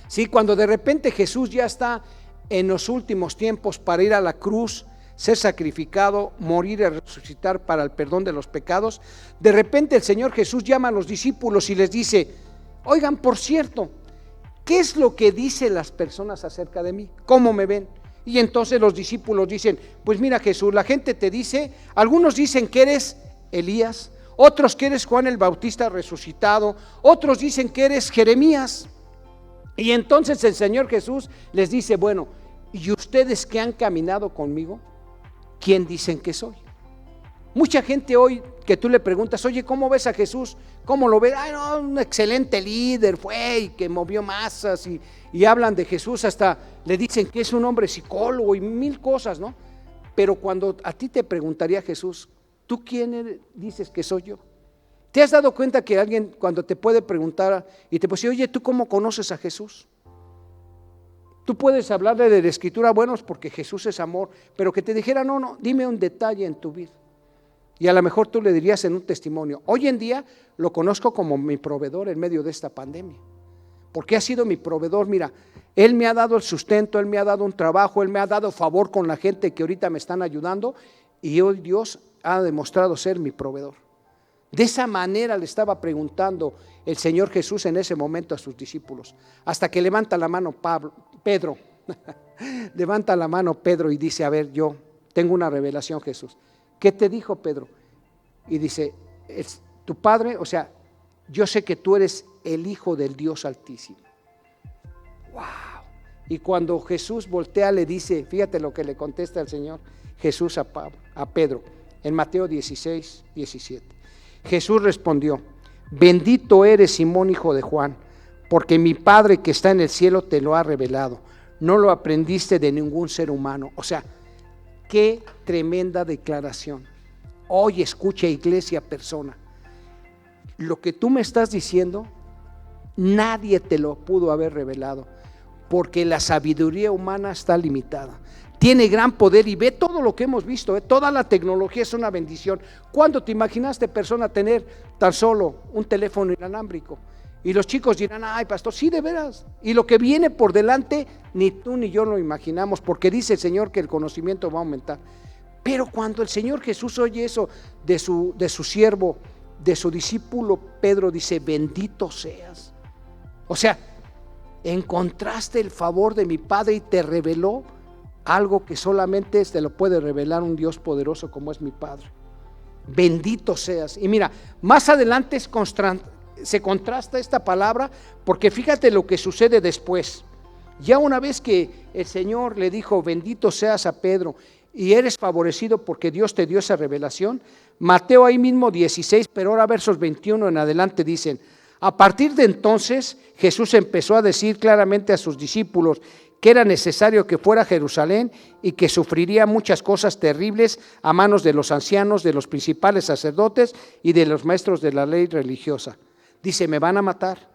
Sí, cuando de repente Jesús ya está en los últimos tiempos para ir a la cruz, ser sacrificado, morir y resucitar para el perdón de los pecados, de repente el Señor Jesús llama a los discípulos y les dice: oigan, por cierto, ¿qué es lo que dicen las personas acerca de mí? ¿Cómo me ven? Y entonces los discípulos dicen: pues mira, Jesús, la gente te dice, algunos dicen que eres Elías, otros que eres Juan el Bautista resucitado, otros dicen que eres Jeremías. Y entonces el Señor Jesús les dice: bueno, ¿y ustedes que han caminado conmigo, quién dicen que soy? Mucha gente hoy que tú le preguntas: oye, ¿cómo ves a Jesús? ¿Cómo lo ves? Ay, no, un excelente líder fue y que movió masas y hablan de Jesús, hasta le dicen que es un hombre psicólogo y mil cosas, ¿no? Pero cuando a ti te preguntaría Jesús: ¿tú quién dices que soy yo? ¿Te has dado cuenta que alguien cuando te puede preguntar y te puede decir: oye, ¿tú cómo conoces a Jesús? Tú puedes hablarle de la Escritura, bueno, es porque Jesús es amor, pero que te dijera: no, dime un detalle en tu vida. Y a lo mejor tú le dirías en un testimonio: hoy en día lo conozco como mi proveedor en medio de esta pandemia, porque ha sido mi proveedor. Mira, Él me ha dado el sustento, Él me ha dado un trabajo, Él me ha dado favor con la gente que ahorita me están ayudando, y hoy Dios ha demostrado ser mi proveedor. De esa manera le estaba preguntando el Señor Jesús en ese momento a sus discípulos, hasta que levanta la mano Pedro, levanta la mano Pedro y dice: a ver, yo tengo una revelación, Jesús. ¿Qué te dijo Pedro? Y dice: tu padre, o sea, yo sé que tú eres el Hijo del Dios Altísimo. ¡Wow! Y cuando Jesús voltea le dice, fíjate lo que le contesta el Señor Jesús a Pedro, en Mateo 16, 17. Jesús respondió: bendito eres, Simón, hijo de Juan, porque mi Padre que está en el cielo te lo ha revelado. No lo aprendiste de ningún ser humano. O sea, qué tremenda declaración. Hoy escucha, iglesia, persona, lo que tú me estás diciendo, nadie te lo pudo haber revelado, porque la sabiduría humana está limitada. Tiene gran poder y ve todo lo que hemos visto, toda la tecnología es una bendición. ¿Cuándo te imaginaste, persona, tener tan solo un teléfono inalámbrico? Y los chicos dirán: ay, pastor, sí, de veras. Y lo que viene por delante, ni tú ni yo lo imaginamos, porque dice el Señor que el conocimiento va a aumentar. Pero cuando el Señor Jesús oye eso de su siervo, de su discípulo Pedro, dice: bendito seas. O sea, encontraste el favor de mi Padre y te reveló algo que solamente te lo puede revelar un Dios poderoso como es mi Padre. Bendito seas. Y mira, más adelante se contrasta esta palabra, porque fíjate lo que sucede después. Ya una vez que el Señor le dijo: bendito seas a Pedro, y eres favorecido porque Dios te dio esa revelación. Mateo ahí mismo 16, pero ahora versos 21 en adelante dicen: a partir de entonces Jesús empezó a decir claramente a sus discípulos que era necesario que fuera a Jerusalén y que sufriría muchas cosas terribles a manos de los ancianos, de los principales sacerdotes y de los maestros de la ley religiosa. Dice: me van a matar,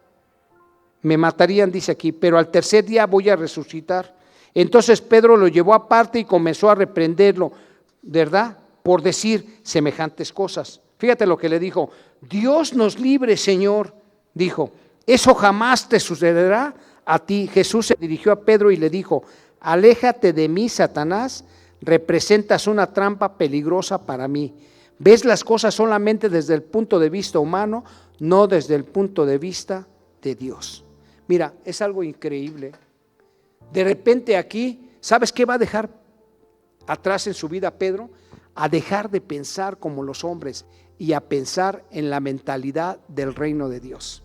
me matarían, dice aquí, pero al tercer día voy a resucitar. Entonces Pedro lo llevó aparte y comenzó a reprenderlo, ¿verdad?, por decir semejantes cosas. Fíjate lo que le dijo: Dios nos libre, Señor, dijo, eso jamás te sucederá a ti. Jesús se dirigió a Pedro y le dijo: aléjate de mí, Satanás, representas una trampa peligrosa para mí. Ves las cosas solamente desde el punto de vista humano, no desde el punto de vista de Dios. Mira, es algo increíble. De repente aquí, ¿sabes qué va a dejar atrás en su vida Pedro? A dejar de pensar como los hombres y a pensar en la mentalidad del reino de Dios.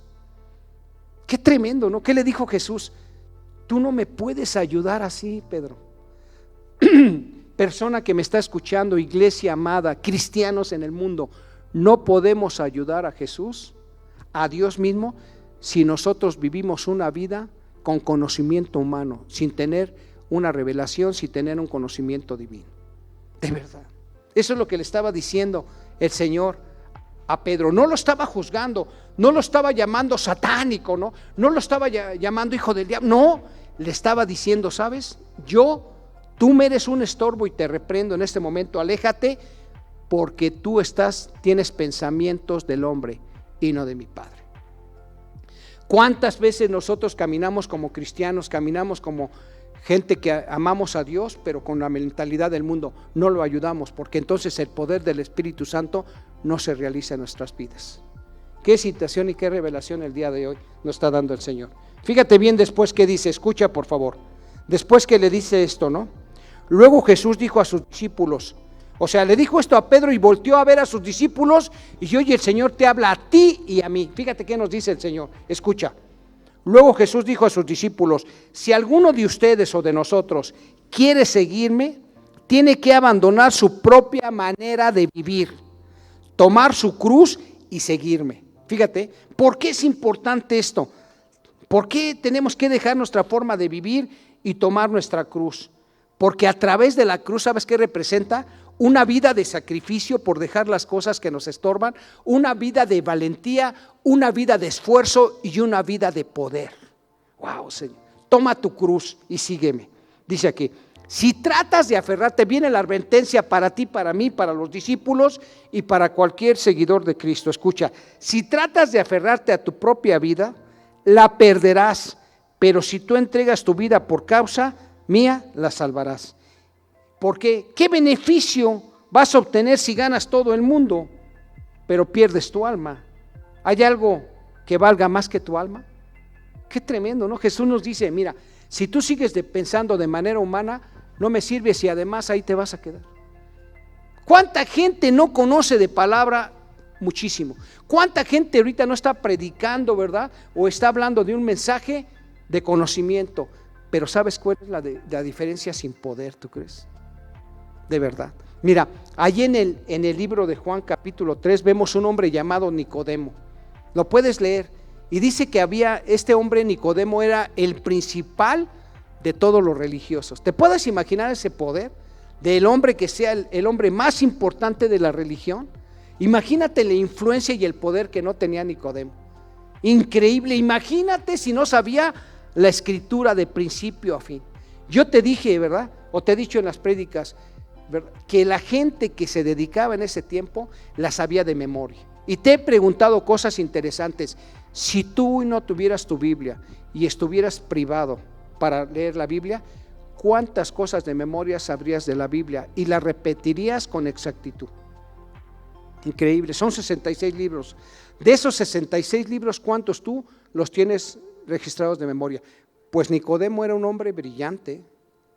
Qué tremendo, ¿no? ¿Qué le dijo Jesús? Tú no me puedes ayudar así, Pedro. Persona que me está escuchando, iglesia amada, cristianos en el mundo, no podemos ayudar a Jesús, a Dios mismo, si nosotros vivimos una vida con conocimiento humano, sin tener una revelación sin tener un conocimiento divino. De verdad. Eso es lo que le estaba diciendo el Señor a Pedro. No lo estaba juzgando, no lo estaba llamando satánico, no lo estaba llamando hijo del diablo, no, le estaba diciendo, ¿sabes? Tú me eres un estorbo y te reprendo en este momento, aléjate, porque tú tienes pensamientos del hombre y no de mi Padre. ¿Cuántas veces nosotros caminamos como cristianos, caminamos como gente que amamos a Dios, pero con la mentalidad del mundo no lo ayudamos, porque entonces el poder del Espíritu Santo no se realiza en nuestras vidas? Qué situación y qué revelación el día de hoy nos está dando el Señor. Fíjate bien después que dice, escucha por favor, después que le dice esto, ¿no? Luego Jesús dijo a sus discípulos, o sea, le dijo esto a Pedro y volteó a ver a sus discípulos y oye, el Señor te habla a ti y a mí. Fíjate qué nos dice el Señor, escucha. Luego Jesús dijo a sus discípulos, si alguno de ustedes o de nosotros quiere seguirme, tiene que abandonar su propia manera de vivir, tomar su cruz y seguirme. Fíjate, ¿por qué es importante esto? ¿Por qué tenemos que dejar nuestra forma de vivir y tomar nuestra cruz? Porque a través de la cruz, ¿sabes qué representa? Una vida de sacrificio por dejar las cosas que nos estorban, una vida de valentía, una vida de esfuerzo y una vida de poder. Wow, Señor, toma tu cruz y sígueme. Dice aquí, si tratas de aferrarte, viene la advertencia para ti, para mí, para los discípulos y para cualquier seguidor de Cristo. Escucha, si tratas de aferrarte a tu propia vida, la perderás, pero si tú entregas tu vida por causa mía, la salvarás. Porque ¿qué beneficio vas a obtener si ganas todo el mundo, pero pierdes tu alma? ¿Hay algo que valga más que tu alma? Qué tremendo, ¿no? Jesús nos dice, mira, si tú sigues pensando de manera humana, no me sirves y además ahí te vas a quedar. ¿Cuánta gente no conoce de palabra? Muchísimo. ¿Cuánta gente ahorita no está predicando, verdad? O está hablando de un mensaje de conocimiento, pero ¿sabes cuál es la diferencia? Sin poder, ¿tú crees? De verdad. Mira, allí en el libro de Juan capítulo 3 vemos un hombre llamado Nicodemo. Lo puedes leer. Y dice que este hombre Nicodemo era el principal de todos los religiosos. ¿Te puedes imaginar ese poder del hombre que sea el hombre más importante de la religión? Imagínate la influencia y el poder que no tenía Nicodemo. Increíble. Imagínate si no sabía la escritura de principio a fin. Yo te dije, ¿verdad? O te he dicho en las prédicas, ¿verdad?, que la gente que se dedicaba en ese tiempo la sabía de memoria. Y te he preguntado cosas interesantes. Si tú no tuvieras tu Biblia y estuvieras privado para leer la Biblia, ¿cuántas cosas de memoria sabrías de la Biblia? Y las repetirías con exactitud. Increíble, son 66 libros. De esos 66 libros, ¿cuántos tú los tienes registrados de memoria? Pues Nicodemo era un hombre brillante,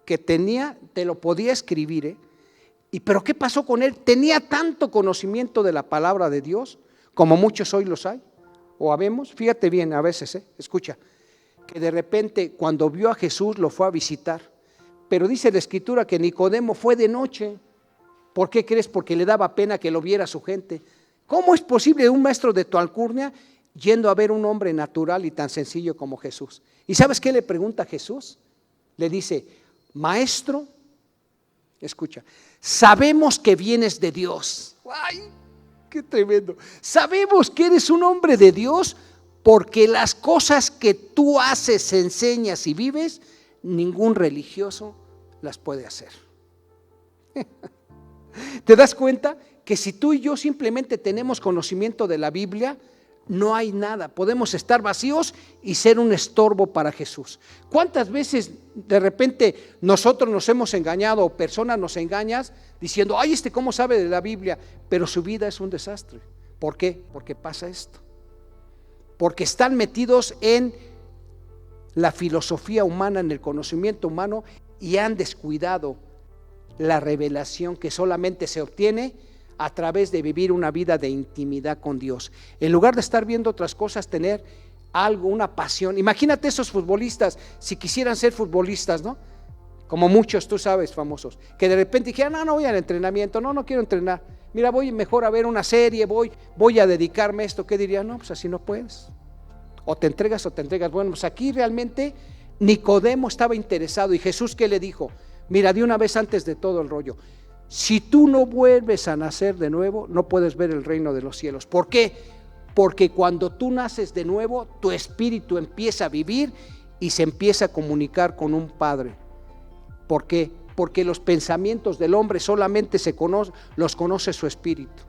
que te lo podía escribir, pero ¿qué pasó con él? Tenía tanto conocimiento de la palabra de Dios, como muchos hoy los hay, o habemos, fíjate bien a veces, escucha, que de repente cuando vio a Jesús lo fue a visitar, pero dice la escritura que Nicodemo fue de noche. ¿Por qué crees? Porque le daba pena que lo viera su gente. ¿Cómo es posible un maestro de tu alcurnia yendo a ver un hombre natural y tan sencillo como Jesús? ¿Y sabes qué le pregunta a Jesús? Le dice, maestro, escucha, sabemos que vienes de Dios. ¡Ay, qué tremendo! Sabemos que eres un hombre de Dios porque las cosas que tú haces, enseñas y vives, ningún religioso las puede hacer. ¿Te das cuenta que si tú y yo simplemente tenemos conocimiento de la Biblia, no hay nada? Podemos estar vacíos y ser un estorbo para Jesús. ¿Cuántas veces de repente nosotros nos hemos engañado o personas nos engañan diciendo, ay, ¿cómo sabe de la Biblia? Pero su vida es un desastre. ¿Por qué? Porque pasa esto. Porque están metidos en la filosofía humana, en el conocimiento humano, y han descuidado la revelación que solamente se obtiene a través de vivir una vida de intimidad con Dios. En lugar de estar viendo otras cosas, tener algo, una pasión. Imagínate esos futbolistas, si quisieran ser futbolistas, ¿no? Como muchos, tú sabes, famosos, que de repente dijeran, no voy al entrenamiento, no quiero entrenar. Mira, voy mejor a ver una serie, voy a dedicarme a esto. ¿Qué dirían? No, pues así no puedes. O te entregas. Bueno, pues aquí realmente Nicodemo estaba interesado y Jesús, ¿qué le dijo? Mira, de una vez antes de todo el rollo, si tú no vuelves a nacer de nuevo, no puedes ver el reino de los cielos. ¿Por qué? Porque cuando tú naces de nuevo, tu espíritu empieza a vivir y se empieza a comunicar con un Padre. ¿Por qué? Porque los pensamientos del hombre solamente los conoce su espíritu.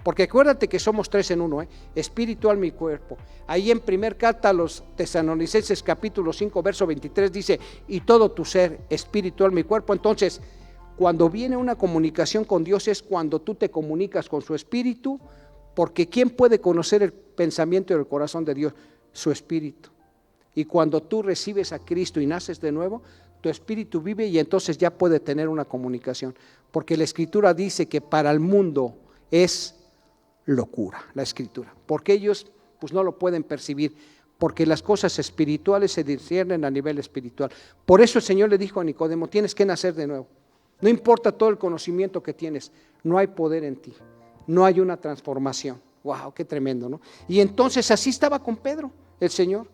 Porque acuérdate que somos tres en uno, espíritu, alma y cuerpo. Ahí en primer carta a los Tesalonicenses capítulo 5 verso 23 dice, y todo tu ser, espíritu, alma y cuerpo. Entonces, cuando viene una comunicación con Dios es cuando tú te comunicas con su espíritu, porque ¿quién puede conocer el pensamiento y el corazón de Dios? Su espíritu. Y cuando tú recibes a Cristo y naces de nuevo, tu espíritu vive y entonces ya puede tener una comunicación. Porque la Escritura dice que para el mundo es locura, la Escritura. Porque ellos pues no lo pueden percibir, porque las cosas espirituales se disciernen a nivel espiritual. Por eso el Señor le dijo a Nicodemo, tienes que nacer de nuevo. No importa todo el conocimiento que tienes, no hay poder en ti, no hay una transformación. Wow, qué tremendo, ¿no? Y entonces así estaba con Pedro, el Señor.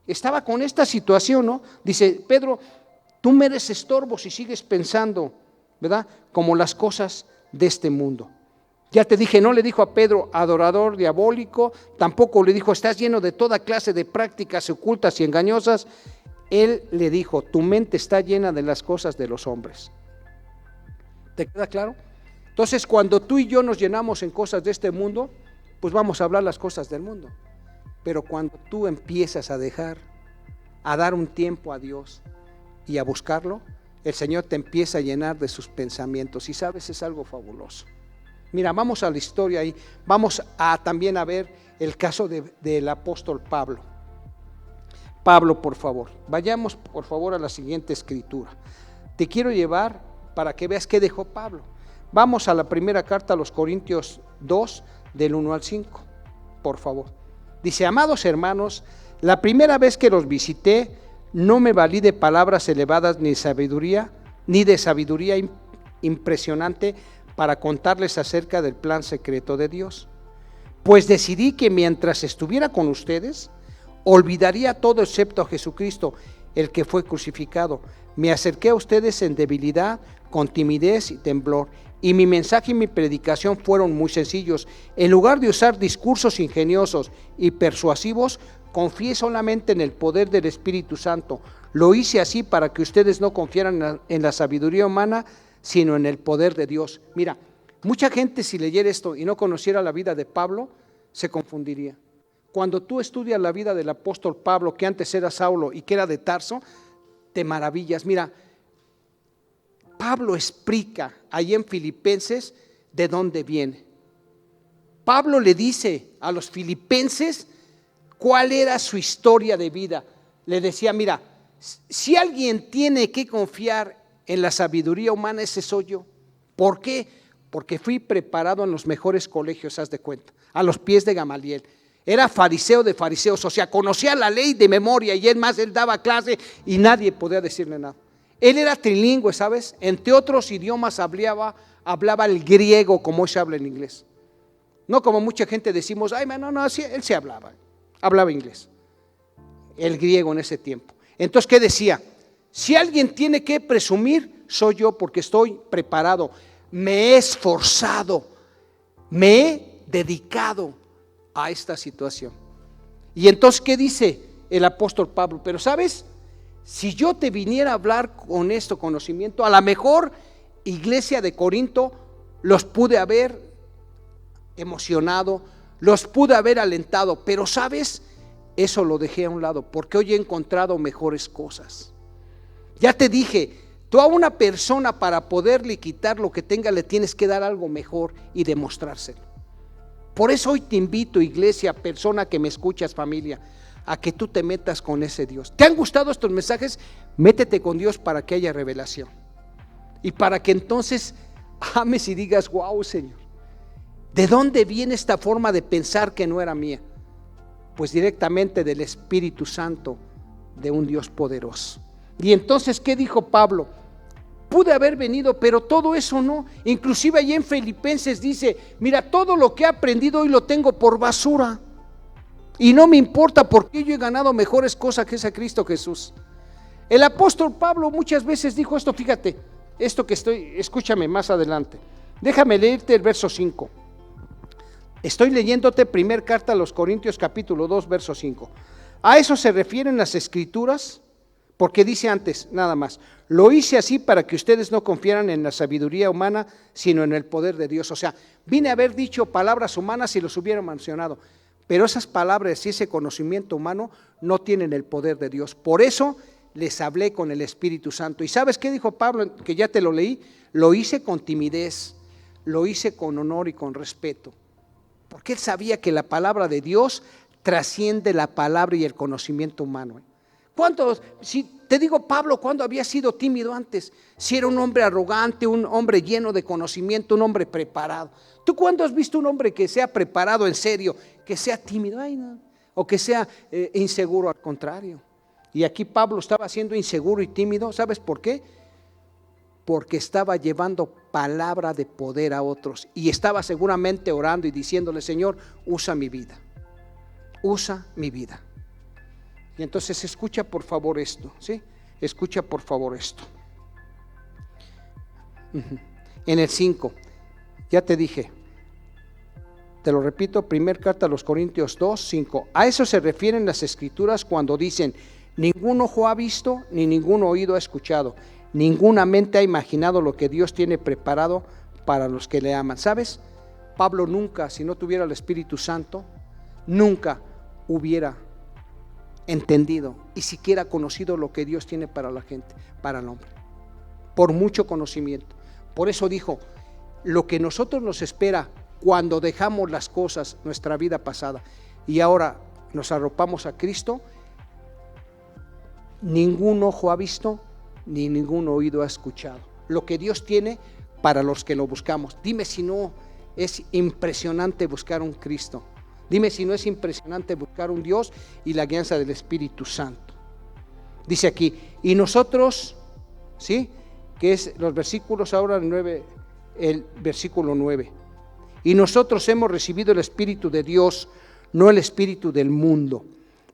Estaba con esta situación, ¿no? Dice, Pedro, tú me eres estorbo si sigues pensando, ¿verdad? Como las cosas de este mundo. Ya te dije, no le dijo a Pedro adorador diabólico, tampoco le dijo estás lleno de toda clase de prácticas ocultas y engañosas. Él le dijo, tu mente está llena de las cosas de los hombres. ¿Te queda claro? Entonces, cuando tú y yo nos llenamos en cosas de este mundo, pues vamos a hablar las cosas del mundo. Pero cuando tú empiezas a dar un tiempo a Dios y a buscarlo, el Señor te empieza a llenar de sus pensamientos. Y sabes, es algo fabuloso. Mira, vamos a la historia ahí. Vamos también a ver el caso del apóstol Pablo. Pablo, por favor. Vayamos, por favor, a la siguiente escritura. Te quiero llevar para que veas qué dejó Pablo. Vamos a la primera carta a los Corintios 2, del 1 al 5, por favor. Dice, amados hermanos, la primera vez que los visité, no me valí de palabras elevadas ni de sabiduría impresionante para contarles acerca del plan secreto de Dios. Pues decidí que mientras estuviera con ustedes, olvidaría todo excepto a Jesucristo, el que fue crucificado. Me acerqué a ustedes en debilidad, con timidez y temblor, y mi mensaje y mi predicación fueron muy sencillos. En lugar de usar discursos ingeniosos y persuasivos, confié solamente en el poder del Espíritu Santo. Lo hice así para que ustedes no confiaran en la sabiduría humana, sino en el poder de Dios. Mira, mucha gente si leyera esto y no conociera la vida de Pablo, se confundiría. Cuando tú estudias la vida del apóstol Pablo, que antes era Saulo y que era de Tarso, te maravillas. Mira, Pablo explica ahí en Filipenses de dónde viene. Pablo le dice a los filipenses cuál era su historia de vida. Le decía, mira, si alguien tiene que confiar en la sabiduría humana, ese soy yo. ¿Por qué? Porque fui preparado en los mejores colegios, haz de cuenta, a los pies de Gamaliel. Era fariseo de fariseos, o sea, conocía la ley de memoria y él daba clase y nadie podía decirle nada. Él era trilingüe, ¿sabes? Entre otros idiomas hablaba el griego como hoy se habla en inglés. No como mucha gente decimos, ay, no, sí, él se hablaba inglés. El griego en ese tiempo. Entonces, ¿qué decía? Si alguien tiene que presumir, soy yo porque estoy preparado. Me he esforzado, me he dedicado a esta situación. Y entonces, ¿qué dice el apóstol Pablo? Pero, ¿sabes? Si yo te viniera a hablar con este conocimiento, a lo mejor, iglesia de Corinto, los pude haber emocionado, los pude haber alentado, pero ¿sabes? Eso lo dejé a un lado, porque hoy he encontrado mejores cosas. Ya te dije, tú a una persona para poderle quitar lo que tenga, le tienes que dar algo mejor y demostrárselo. Por eso hoy te invito, iglesia, persona que me escuchas, familia, a que tú te metas con ese Dios. ¿Te han gustado estos mensajes? Métete con Dios para que haya revelación. Y para que entonces ames y digas, wow, Señor, ¿de dónde viene esta forma de pensar que no era mía? Pues directamente del Espíritu Santo de un Dios poderoso. Y entonces, ¿qué dijo Pablo? Pude haber venido, pero todo eso no. Inclusive allí en Filipenses dice, mira, todo lo que he aprendido hoy lo tengo por basura. Y no me importa porque yo he ganado mejores cosas que ese Cristo Jesús. El apóstol Pablo muchas veces dijo esto, fíjate, escúchame más adelante. Déjame leerte el verso 5. Estoy leyéndote primer carta a los Corintios capítulo 2, verso 5. A eso se refieren las escrituras, porque dice antes, nada más, lo hice así para que ustedes no confiaran en la sabiduría humana, sino en el poder de Dios. O sea, vine a haber dicho palabras humanas y los hubiera mencionado, pero esas palabras y ese conocimiento humano no tienen el poder de Dios. Por eso les hablé con el Espíritu Santo. ¿Y sabes qué dijo Pablo? Que ya te lo leí. Lo hice con timidez, lo hice con honor y con respeto, porque él sabía que la palabra de Dios trasciende la palabra y el conocimiento humano. Si te digo, Pablo, ¿cuándo había sido tímido antes? Si era un hombre arrogante, un hombre lleno de conocimiento, un hombre preparado. ¿Tú cuándo has visto un hombre que sea preparado en serio, que sea tímido? Ay, no. O que sea inseguro, al contrario. Y aquí Pablo estaba siendo inseguro y tímido. ¿Sabes por qué? Porque estaba llevando palabra de poder a otros y estaba seguramente orando y diciéndole, Señor, usa mi vida, usa mi vida. Y entonces escucha por favor esto, ¿sí? Escucha por favor esto. En el 5, ya te dije, te lo repito, primer carta a los Corintios 2, 5. A eso se refieren las escrituras cuando dicen, ningún ojo ha visto, ni ningún oído ha escuchado, ninguna mente ha imaginado lo que Dios tiene preparado para los que le aman. ¿Sabes? Pablo nunca, si no tuviera el Espíritu Santo, nunca hubiera entendido y siquiera conocido lo que Dios tiene para la gente, para el hombre, por mucho conocimiento. Por eso dijo, lo que nosotros nos espera cuando dejamos las cosas, nuestra vida pasada, y ahora nos arropamos a Cristo, ningún ojo ha visto, ni ningún oído ha escuchado lo que Dios tiene para los que lo buscamos. Dime si no es impresionante buscar un Cristo. Dime si no es impresionante buscar un Dios y la guianza del Espíritu Santo. Dice aquí, y nosotros, ¿sí? Que es los versículos ahora el versículo 9. Y nosotros hemos recibido el Espíritu de Dios, no el espíritu del mundo.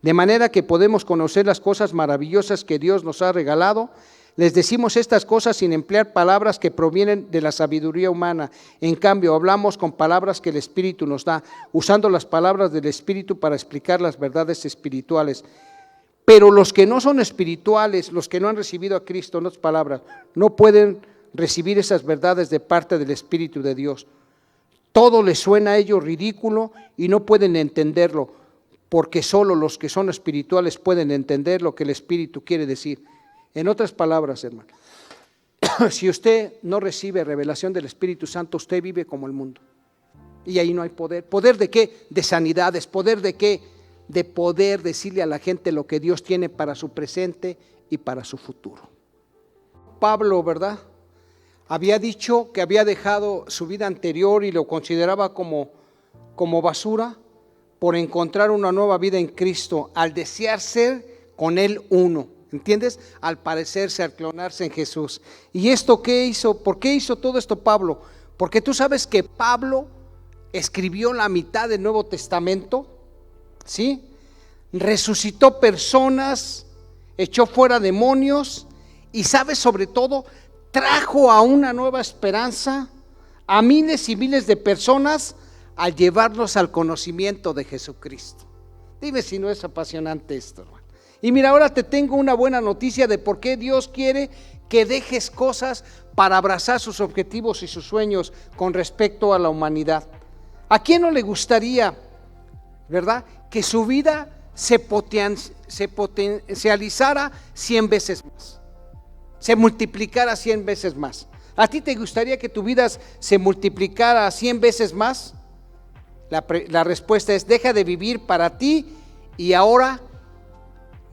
De manera que podemos conocer las cosas maravillosas que Dios nos ha regalado. Les decimos estas cosas sin emplear palabras que provienen de la sabiduría humana. En cambio, hablamos con palabras que el Espíritu nos da, usando las palabras del Espíritu para explicar las verdades espirituales. Pero los que no son espirituales, los que no han recibido a Cristo, en otras palabras, no pueden recibir esas verdades de parte del Espíritu de Dios. Todo les suena a ellos ridículo y no pueden entenderlo, porque solo los que son espirituales pueden entender lo que el Espíritu quiere decir. En otras palabras, hermano, si usted no recibe revelación del Espíritu Santo, usted vive como el mundo. Y ahí no hay poder. ¿Poder de qué? De sanidades. ¿Poder de qué? De poder decirle a la gente lo que Dios tiene para su presente y para su futuro. Pablo, ¿verdad? Había dicho que había dejado su vida anterior y lo consideraba como basura por encontrar una nueva vida en Cristo, al desear ser con Él uno. ¿Entiendes? Al parecerse, al clonarse en Jesús. ¿Y esto qué hizo? ¿Por qué hizo todo esto Pablo? Porque tú sabes que Pablo escribió la mitad del Nuevo Testamento, ¿sí? Resucitó personas, echó fuera demonios y sabes, sobre todo, trajo a una nueva esperanza a miles y miles de personas al llevarlos al conocimiento de Jesucristo. Dime si no es apasionante esto, hermano. Y mira, ahora te tengo una buena noticia de por qué Dios quiere que dejes cosas para abrazar sus objetivos y sus sueños con respecto a la humanidad. ¿A quién no le gustaría, verdad, que su vida se potencializara 100 veces más? Se multiplicara 100 veces más. ¿A ti te gustaría que tu vida se multiplicara 100 veces más? La respuesta es: deja de vivir para ti y ahora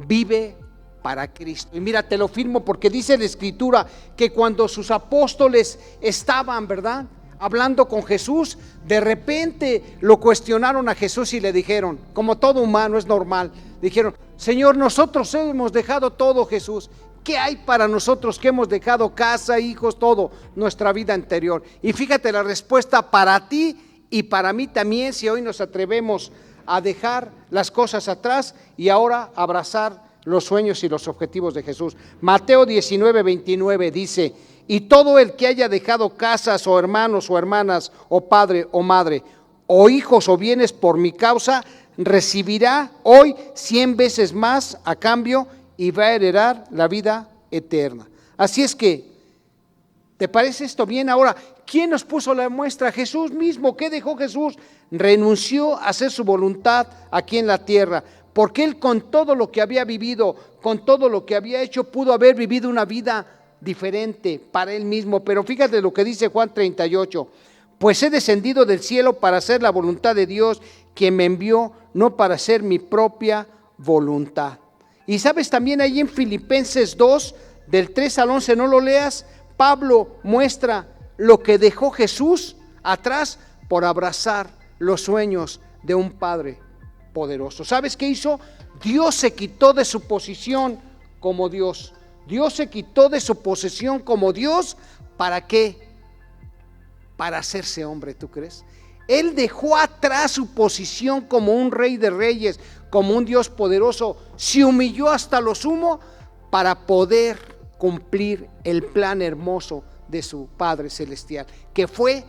vive para Cristo. Y mira, te lo firmo porque dice la Escritura que cuando sus apóstoles estaban, ¿verdad?, hablando con Jesús, de repente lo cuestionaron a Jesús y le dijeron, como todo humano es normal, dijeron: Señor, nosotros hemos dejado todo, Jesús. ¿Qué hay para nosotros que hemos dejado casa, hijos, todo, nuestra vida anterior? Y fíjate la respuesta para ti y para mí también, si hoy nos atrevemos a dejar las cosas atrás y ahora abrazar los sueños y los objetivos de Jesús. Mateo 19:29 dice: y todo el que haya dejado casas o hermanos o hermanas o padre o madre o hijos o bienes por mi causa, recibirá hoy 100 veces más a cambio y va a heredar la vida eterna. Así es que, ¿te parece esto bien? Ahora, ¿quién nos puso la muestra? Jesús mismo. ¿Qué dejó Jesús? Renunció a hacer su voluntad aquí en la tierra, porque Él, con todo lo que había vivido, con todo lo que había hecho, pudo haber vivido una vida diferente para Él mismo. Pero fíjate lo que dice Juan 38: pues he descendido del cielo para hacer la voluntad de Dios, quien me envió, no para hacer mi propia voluntad. Y sabes, también ahí en Filipenses 2, del 3 al 11, no lo leas, Pablo muestra lo que dejó Jesús atrás por abrazar los sueños de un Padre poderoso. ¿Sabes qué hizo? Dios se quitó de su posición como Dios. Dios se quitó de su posesión como Dios. ¿Para qué? Para hacerse hombre, ¿tú crees? Él dejó atrás su posición como un rey de reyes, como un Dios poderoso. Se humilló hasta lo sumo para poder cumplir el plan hermoso de su Padre Celestial, que fue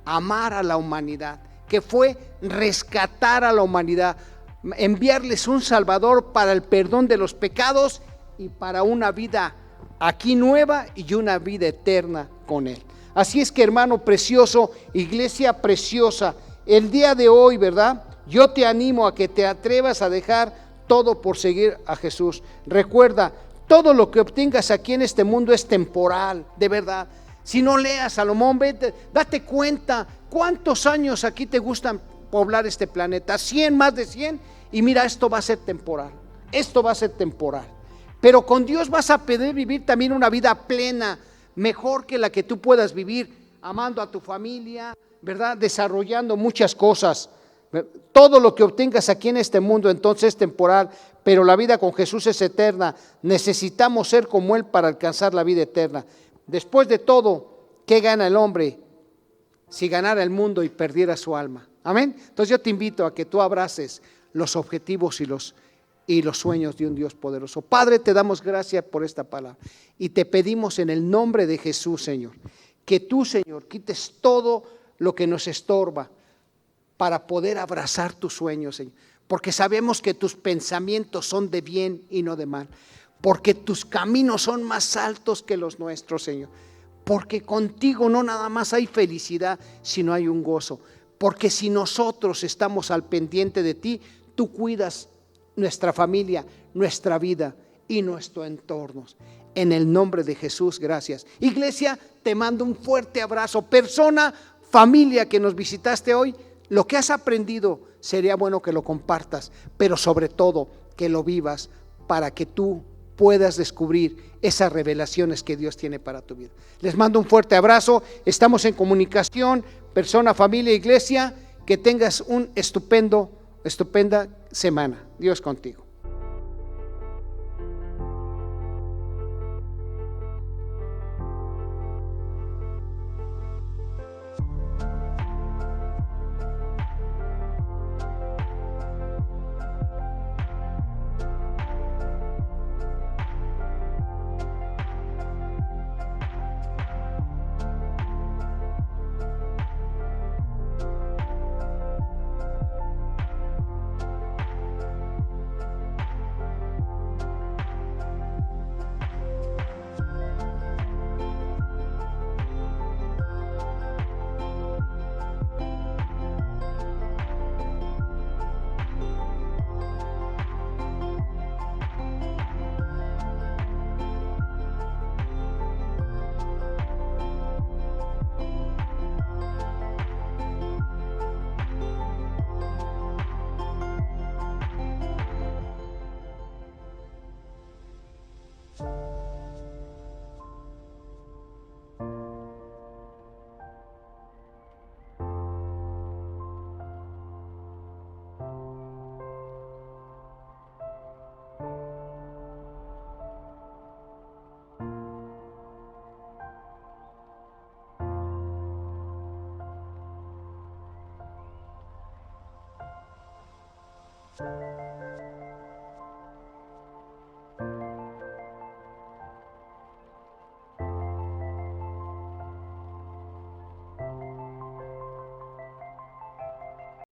amar a la humanidad, que fue rescatar a la humanidad, enviarles un Salvador para el perdón de los pecados y para una vida aquí nueva y una vida eterna con Él. Así es que, hermano precioso, iglesia preciosa, el día de hoy, ¿verdad? Yo te animo a que te atrevas a dejar todo por seguir a Jesús. Recuerda, todo lo que obtengas aquí en este mundo es temporal, de verdad. Si no leas Salomón, vete, date cuenta cuántos años aquí te gustan poblar este planeta. 100, más de 100, y mira, esto va a ser temporal. Esto va a ser temporal. Pero con Dios vas a poder vivir también una vida plena, mejor que la que tú puedas vivir, amando a tu familia, ¿verdad? Desarrollando muchas cosas. Todo lo que obtengas aquí en este mundo entonces es temporal, pero la vida con Jesús es eterna. Necesitamos ser como Él para alcanzar la vida eterna. Después de todo, ¿qué gana el hombre si ganara el mundo y perdiera su alma? Amén. Entonces yo te invito a que tú abraces los objetivos y los sueños de un Dios poderoso. Padre, te damos gracias por esta palabra y te pedimos en el nombre de Jesús, Señor, que tú, Señor, quites todo lo que nos estorba para poder abrazar tus sueños, Señor, porque sabemos que tus pensamientos son de bien y no de mal, porque tus caminos son más altos que los nuestros, Señor, porque contigo no nada más hay felicidad, sino hay un gozo, porque si nosotros estamos al pendiente de ti, tú cuidas nuestra familia, nuestra vida y nuestro entorno. En el nombre de Jesús, gracias. Iglesia, te mando un fuerte abrazo. Persona, familia que nos visitaste hoy, lo que has aprendido sería bueno que lo compartas, pero sobre todo que lo vivas para que tú puedas descubrir esas revelaciones que Dios tiene para tu vida. Les mando un fuerte abrazo. Estamos en comunicación. Persona, familia, iglesia, que tengas un estupenda semana. Dios contigo.